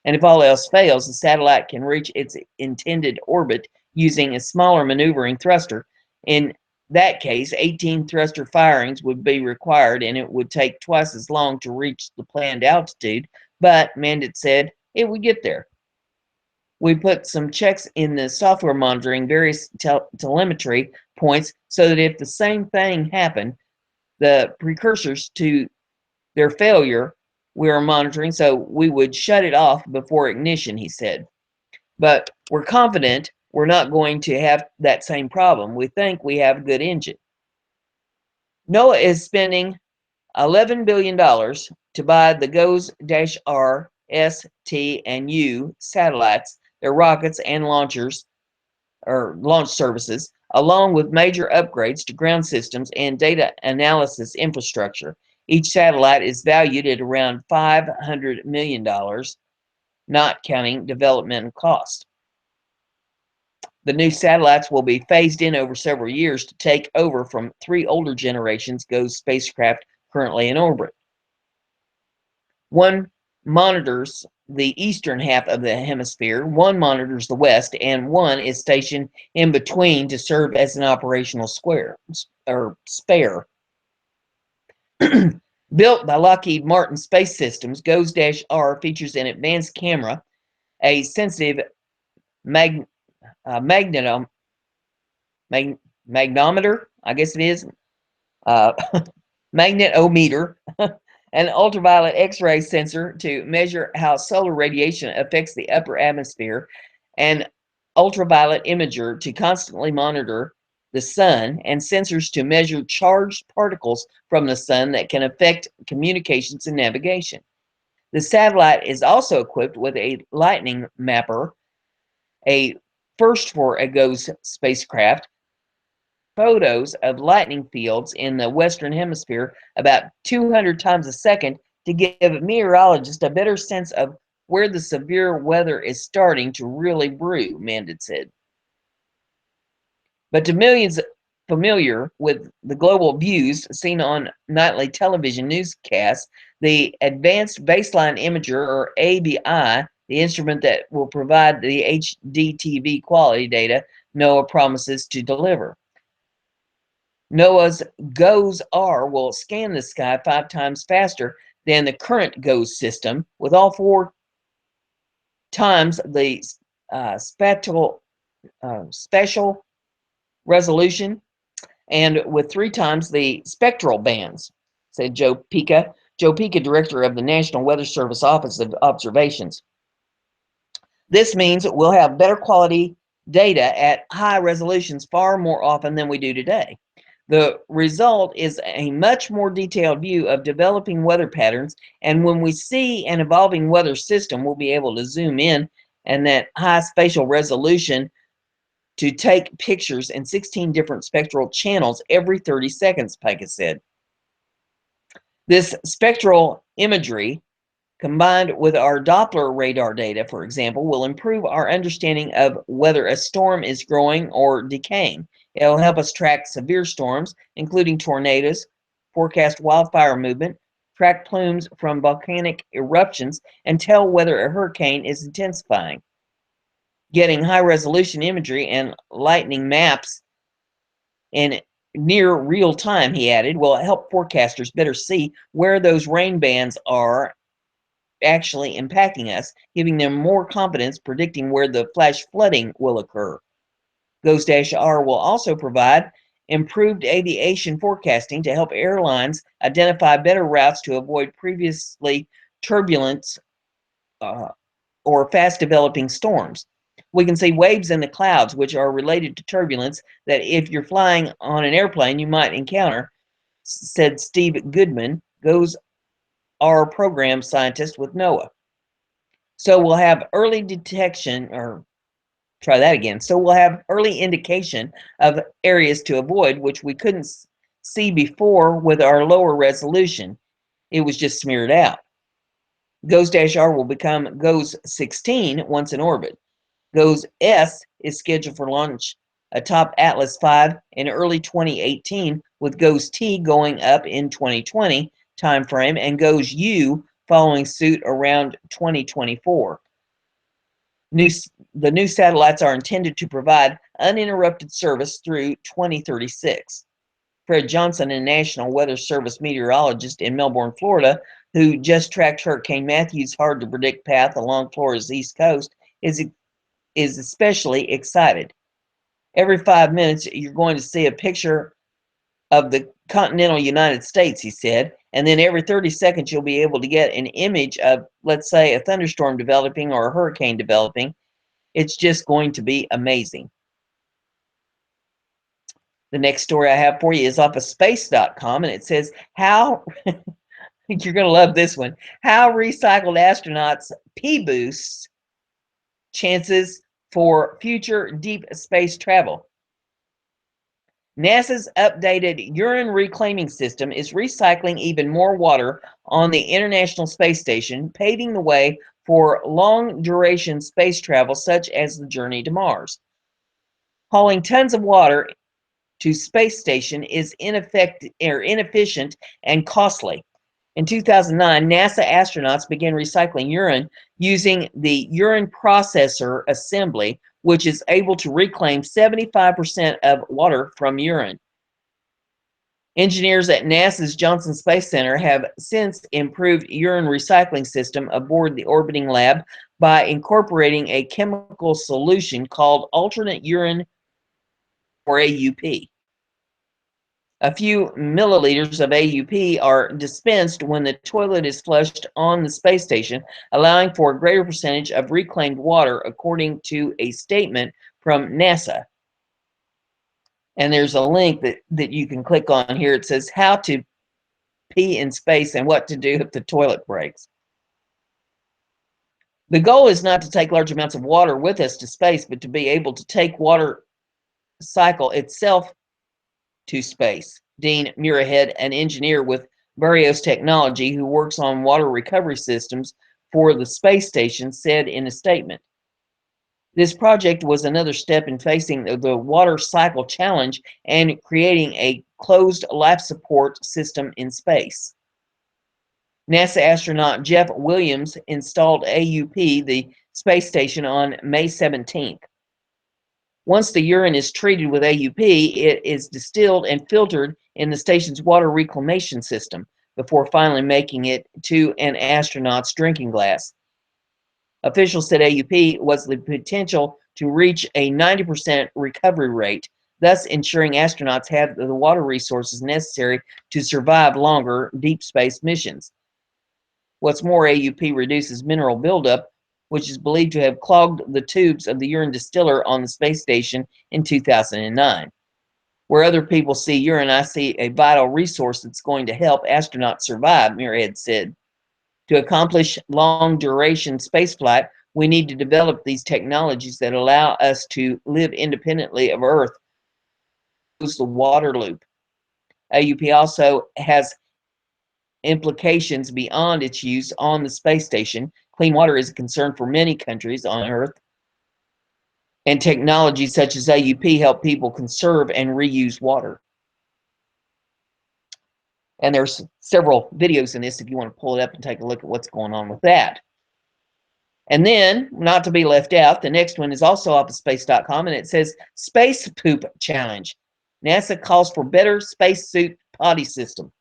And if all else fails, the satellite can reach its intended orbit using a smaller maneuvering thruster. In that case, 18 thruster firings would be required, and it would take twice as long to reach the planned altitude, but Mandit said it would get there. We put some checks in the software monitoring various telemetry points so that if the same thing happened, the precursors to their failure we are monitoring, so we would shut it off before ignition, he said. But we're confident we're not going to have that same problem. We think we have a good engine. NOAA is spending $11 billion to buy the GOES-R, S, T, and U satellites, their rockets and launchers, or launch services, along with major upgrades to ground systems and data analysis infrastructure. Each satellite is valued at around $500 million, not counting development costs. The new satellites will be phased in over several years to take over from 3 older generations GOES spacecraft currently in orbit. One monitors the eastern half of the hemisphere, one monitors the west, and one is stationed in between to serve as an operational spare. Built by Lockheed Martin Space Systems, GOES-R features an advanced camera, a sensitive magnetometer, I guess it is, magnetometer, an ultraviolet X-ray sensor to measure how solar radiation affects the upper atmosphere, and ultraviolet imager to constantly monitor the sun, and sensors to measure charged particles from the sun that can affect communications and navigation. The satellite is also equipped with a lightning mapper, a first for a GOES spacecraft. Photos of lightning fields in the Western Hemisphere about 200 times a second to give meteorologists a better sense of where the severe weather is starting to really brew, Mandon said. But to millions familiar with the global views seen on nightly television newscasts, the Advanced Baseline Imager, or ABI, the instrument that will provide the HDTV quality data NOAA promises to deliver. NOAA's GOES-R will scan the sky 5 times faster than the current GOES system, with all 4 times the spatial resolution and with 3 times the spectral bands, said Joe Pica. Joe Pica, director of the National Weather Service Office of Observations. This means we'll have better quality data at high resolutions far more often than we do today. The result is a much more detailed view of developing weather patterns, and when we see an evolving weather system, we'll be able to zoom in and that high spatial resolution to take pictures in 16 different spectral channels every 30 seconds, Pica said. This spectral imagery, combined with our Doppler radar data, for example, will improve our understanding of whether a storm is growing or decaying. It'll help us track severe storms, including tornadoes, forecast wildfire movement, track plumes from volcanic eruptions, and tell whether a hurricane is intensifying. Getting high-resolution imagery and lightning maps in near real time, he added, will help forecasters better see where those rain bands are actually impacting us, giving them more confidence predicting where the flash flooding will occur. GOES-R will also provide improved aviation forecasting to help airlines identify better routes to avoid previously turbulent or fast-developing storms. We can see waves in the clouds, which are related to turbulence, that if you're flying on an airplane, you might encounter, said Steve Goodman, GOES-R program scientist with NOAA. So we'll have early detection, or try that again. So we'll have early indication of areas to avoid, which we couldn't see before with our lower resolution. It was just smeared out. GOES-R will become GOES-16 once in orbit. GOES-S is scheduled for launch atop Atlas V in early 2018, with GOES-T going up in 2020 timeframe and GOES-U following suit around 2024. The new satellites are intended to provide uninterrupted service through 2036. Fred Johnson, a National Weather Service meteorologist in Melbourne, Florida, who just tracked Hurricane Matthew's hard-to-predict path along Florida's east coast, is is especially excited. Every 5 minutes, you're going to see a picture of the continental United States, he said, and then every 30 seconds, you'll be able to get an image of, let's say, a thunderstorm developing or a hurricane developing. It's just going to be amazing. The next story I have for you is off of space.com, and it says, how, you're going to love this one, how recycled astronauts pee boosts chances for future deep space travel. NASA's updated urine reclaiming system is recycling even more water on the International Space Station, paving the way for long-duration space travel such as the journey to Mars. Hauling tons of water to space station is inefficient and costly. In 2009, NASA astronauts began recycling urine using the urine processor assembly, which is able to reclaim 75% of water from urine. Engineers at NASA's Johnson Space Center have since improved urine recycling system aboard the orbiting lab by incorporating a chemical solution called alternate urine, or AUP. A few milliliters of AUP are dispensed when the toilet is flushed on the space station, allowing for a greater percentage of reclaimed water, according to a statement from NASA. And there's a link that you can click on here. It says how to pee in space and what to do if the toilet breaks. The goal is not to take large amounts of water with us to space, but to be able to take water cycle itself to space. Dean Muirhead, an engineer with Barrios Technology who works on water recovery systems for the space station, said in a statement, "This project was another step in facing the water cycle challenge and creating a closed life support system in space." NASA astronaut Jeff Williams installed AUP, the space station, on May 17th. Once the urine is treated with AUP, it is distilled and filtered in the station's water reclamation system before finally making it to an astronaut's drinking glass. Officials said AUP was the potential to reach a 90% recovery rate, thus ensuring astronauts have the water resources necessary to survive longer deep space missions. What's more, AUP reduces mineral buildup, which is believed to have clogged the tubes of the urine distiller on the space station in 2009. Where other people see urine, I see a vital resource that's going to help astronauts survive, Muirhead said. To accomplish long-duration spaceflight, we need to develop these technologies that allow us to live independently of Earth. Close the water loop. AUP also has implications beyond its use on the space station. Clean water is a concern for many countries on Earth, and technologies such as AUP help people conserve and reuse water. And there's several videos in this if you want to pull it up and take a look at what's going on with that. And then, not to be left out, the next one is also off of space.com, and it says Space Poop Challenge. NASA calls for better spacesuit potty system.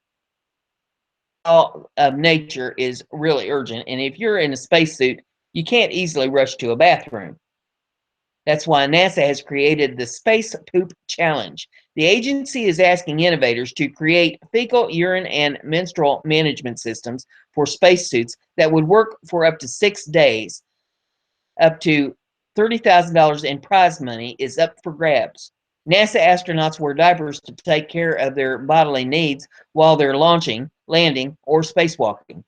All of nature is really urgent, and if you're in a spacesuit, you can't easily rush to a bathroom. That's why NASA has created the Space Poop Challenge. The agency is asking innovators to create fecal, urine, and menstrual management systems for spacesuits that would work for up to 6 days. Up to $30,000 in prize money is up for grabs. NASA astronauts wear diapers to take care of their bodily needs while they're launching, landing, or spacewalking.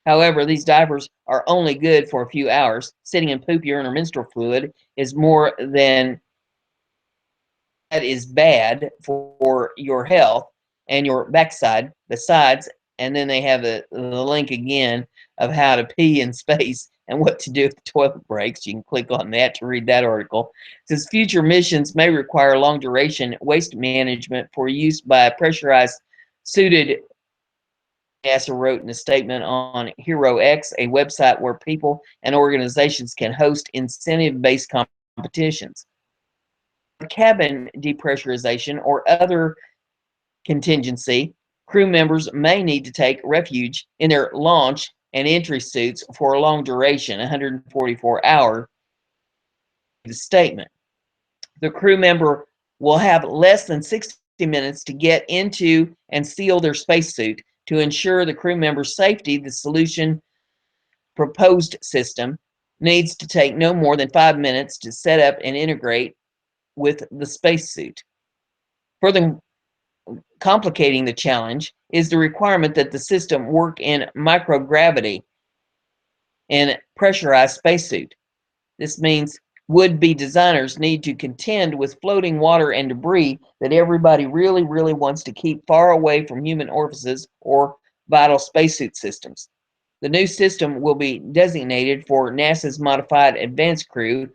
However, these diapers are only good for a few hours. Sitting in poop, urine, or menstrual fluid is more than that is bad for your health and your backside, the sides, and then they have the link again of how to pee in space and what to do if the toilet breaks. You can click on that to read that article. It says future missions may require long duration waste management for use by pressurized suited. NASA wrote in a statement on Hero X, a website where people and organizations can host incentive-based competitions. Cabin depressurization or other contingency, crew members may need to take refuge in their launch and entry suits for a long duration, 144 hours, the statement. The crew member will have less than 60 minutes to get into and seal their spacesuit. To ensure the crew member's safety, the solution proposed system needs to take no more than 5 minutes to set up and integrate with the spacesuit. Further complicating the challenge is the requirement that the system work in microgravity in pressurized spacesuit. This means would-be designers need to contend with floating water and debris that everybody really, really wants to keep far away from human orifices or vital spacesuit systems. The new system will be designated for NASA's Modified Advanced Crew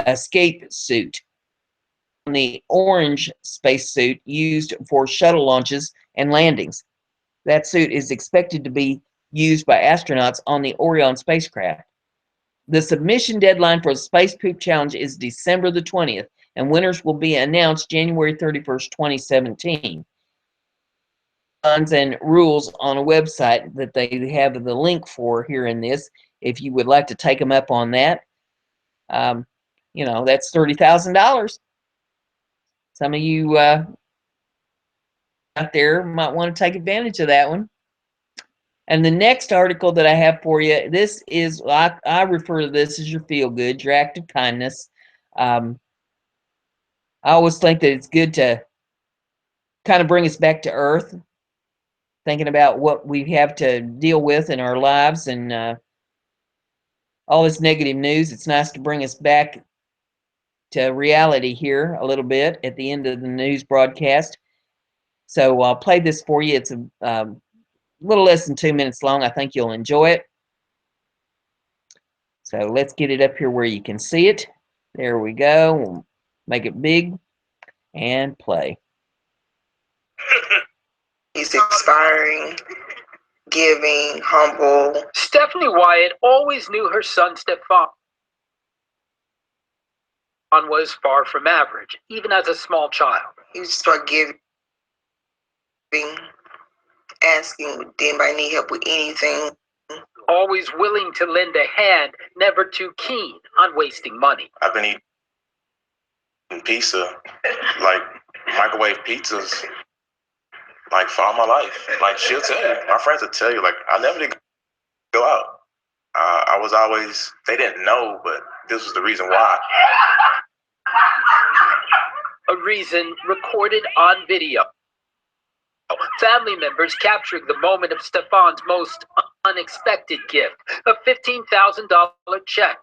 Escape Suit, the orange spacesuit used for shuttle launches and landings. That suit is expected to be used by astronauts on the Orion spacecraft. The submission deadline for the Space Poop Challenge is December the 20th, and winners will be announced January 31st, 2017. Funds and rules on a website that they have the link for here in this, if you would like to take them up on that. That's $30,000. Some of you out there might want to take advantage of that one. And the next article that I have for you, this is, I refer to this as your feel-good, your act of kindness. I always think that it's good to kind of bring us back to earth, thinking about what we have to deal with in our lives and all this negative news. It's nice to bring us back to reality here a little bit at the end of the news broadcast. So I'll play this for you. It's a little less than 2 minutes long. I think you'll enjoy it. So let's get it up here where you can see it. There we go. We'll make it big and play. He's inspiring, giving, humble. Stephanie Wyatt always knew her son Stefan was far from average, even as a small child. He was forgiving, asking, did anybody need help with anything? Always willing to lend a hand, never too keen on wasting money. I've been eating pizza, like microwave pizzas, like for all my life. Like she'll tell you, my friends will tell you, like I never did go out. I was always, they didn't know, but this was the reason why. A reason recorded on video. Family members capturing the moment of Stefan's most unexpected gift, a $15,000 check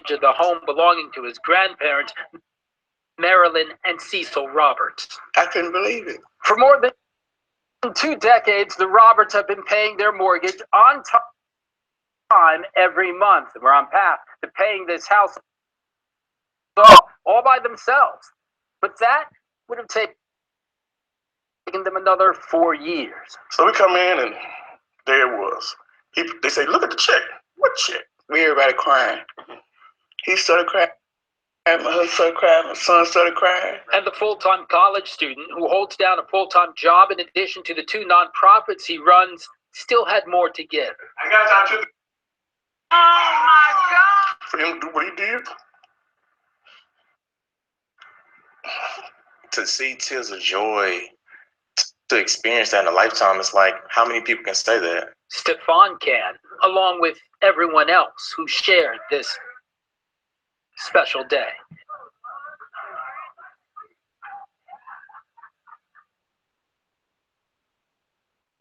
to the home belonging to his grandparents, Marilyn and Cecil Roberts. I couldn't believe it. For more than 2 decades, the Roberts have been paying their mortgage on time every month. We're on path to paying this house all by themselves. But that would have taken them another 4 years. So we come in and there it was. They say, look at the check. What check? Everybody crying. He started crying. My husband started crying. My son started crying. And the full-time college student who holds down a full-time job in addition to the 2 nonprofits he runs still had more to give. I got time to. Oh my God! For him to do what he did. To see tears of joy, to experience that in a lifetime, it's like, how many people can say that? Stefan can, along with everyone else who shared this special day.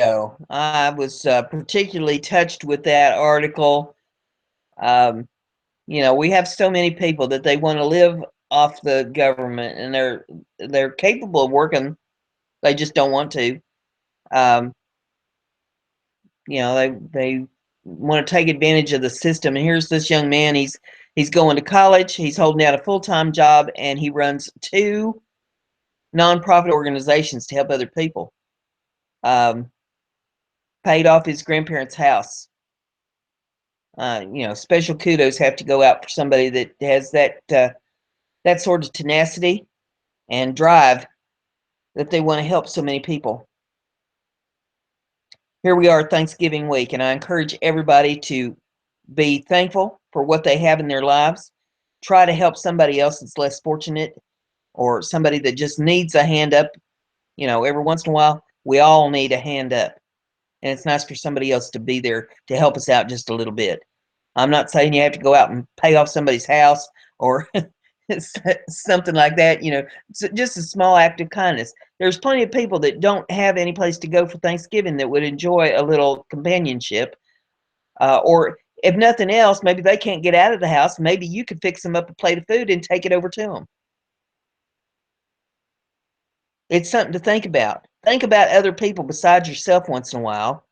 So I was particularly touched with that article. We have so many people that they want to live off the government, and they're capable of working. They just don't want to. They want to take advantage of the system. And here's this young man. He's going to college. He's holding down a full-time job, and he runs 2 nonprofit organizations to help other people. Paid off his grandparents' house. Special kudos have to go out for somebody that has that sort of tenacity and drive that they want to help so many people. Here we are, Thanksgiving week, and I encourage everybody to Be thankful for what they have in their lives. Try to help somebody else that's less fortunate or somebody that just needs a hand up. Every once in a while, we all need a hand up. And it's nice for somebody else to be there to help us out just a little bit. I'm not saying you have to go out and pay off somebody's house or something like that. It's just a small act of kindness. There's plenty of people that don't have any place to go for Thanksgiving that would enjoy a little companionship. Or if nothing else, maybe they can't get out of the house. Maybe you could fix them up a plate of food and take it over to them. It's something to think about. Think about other people besides yourself once in a while.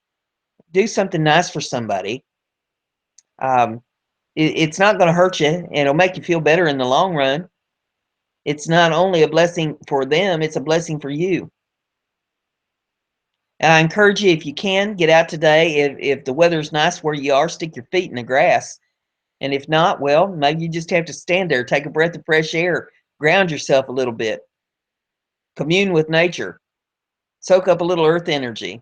Do something nice for somebody. It's not going to hurt you, and it'll make you feel better in the long run. It's not only a blessing for them, it's a blessing for you. And I encourage you, if you can, get out today. If the weather's nice where you are, stick your feet in the grass. And if not, well, maybe you just have to stand there, take a breath of fresh air, ground yourself a little bit, commune with nature, soak up a little earth energy.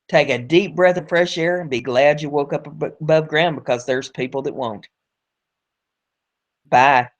Take a deep breath of fresh air and be glad you woke up above ground, because there's people that won't. Bye.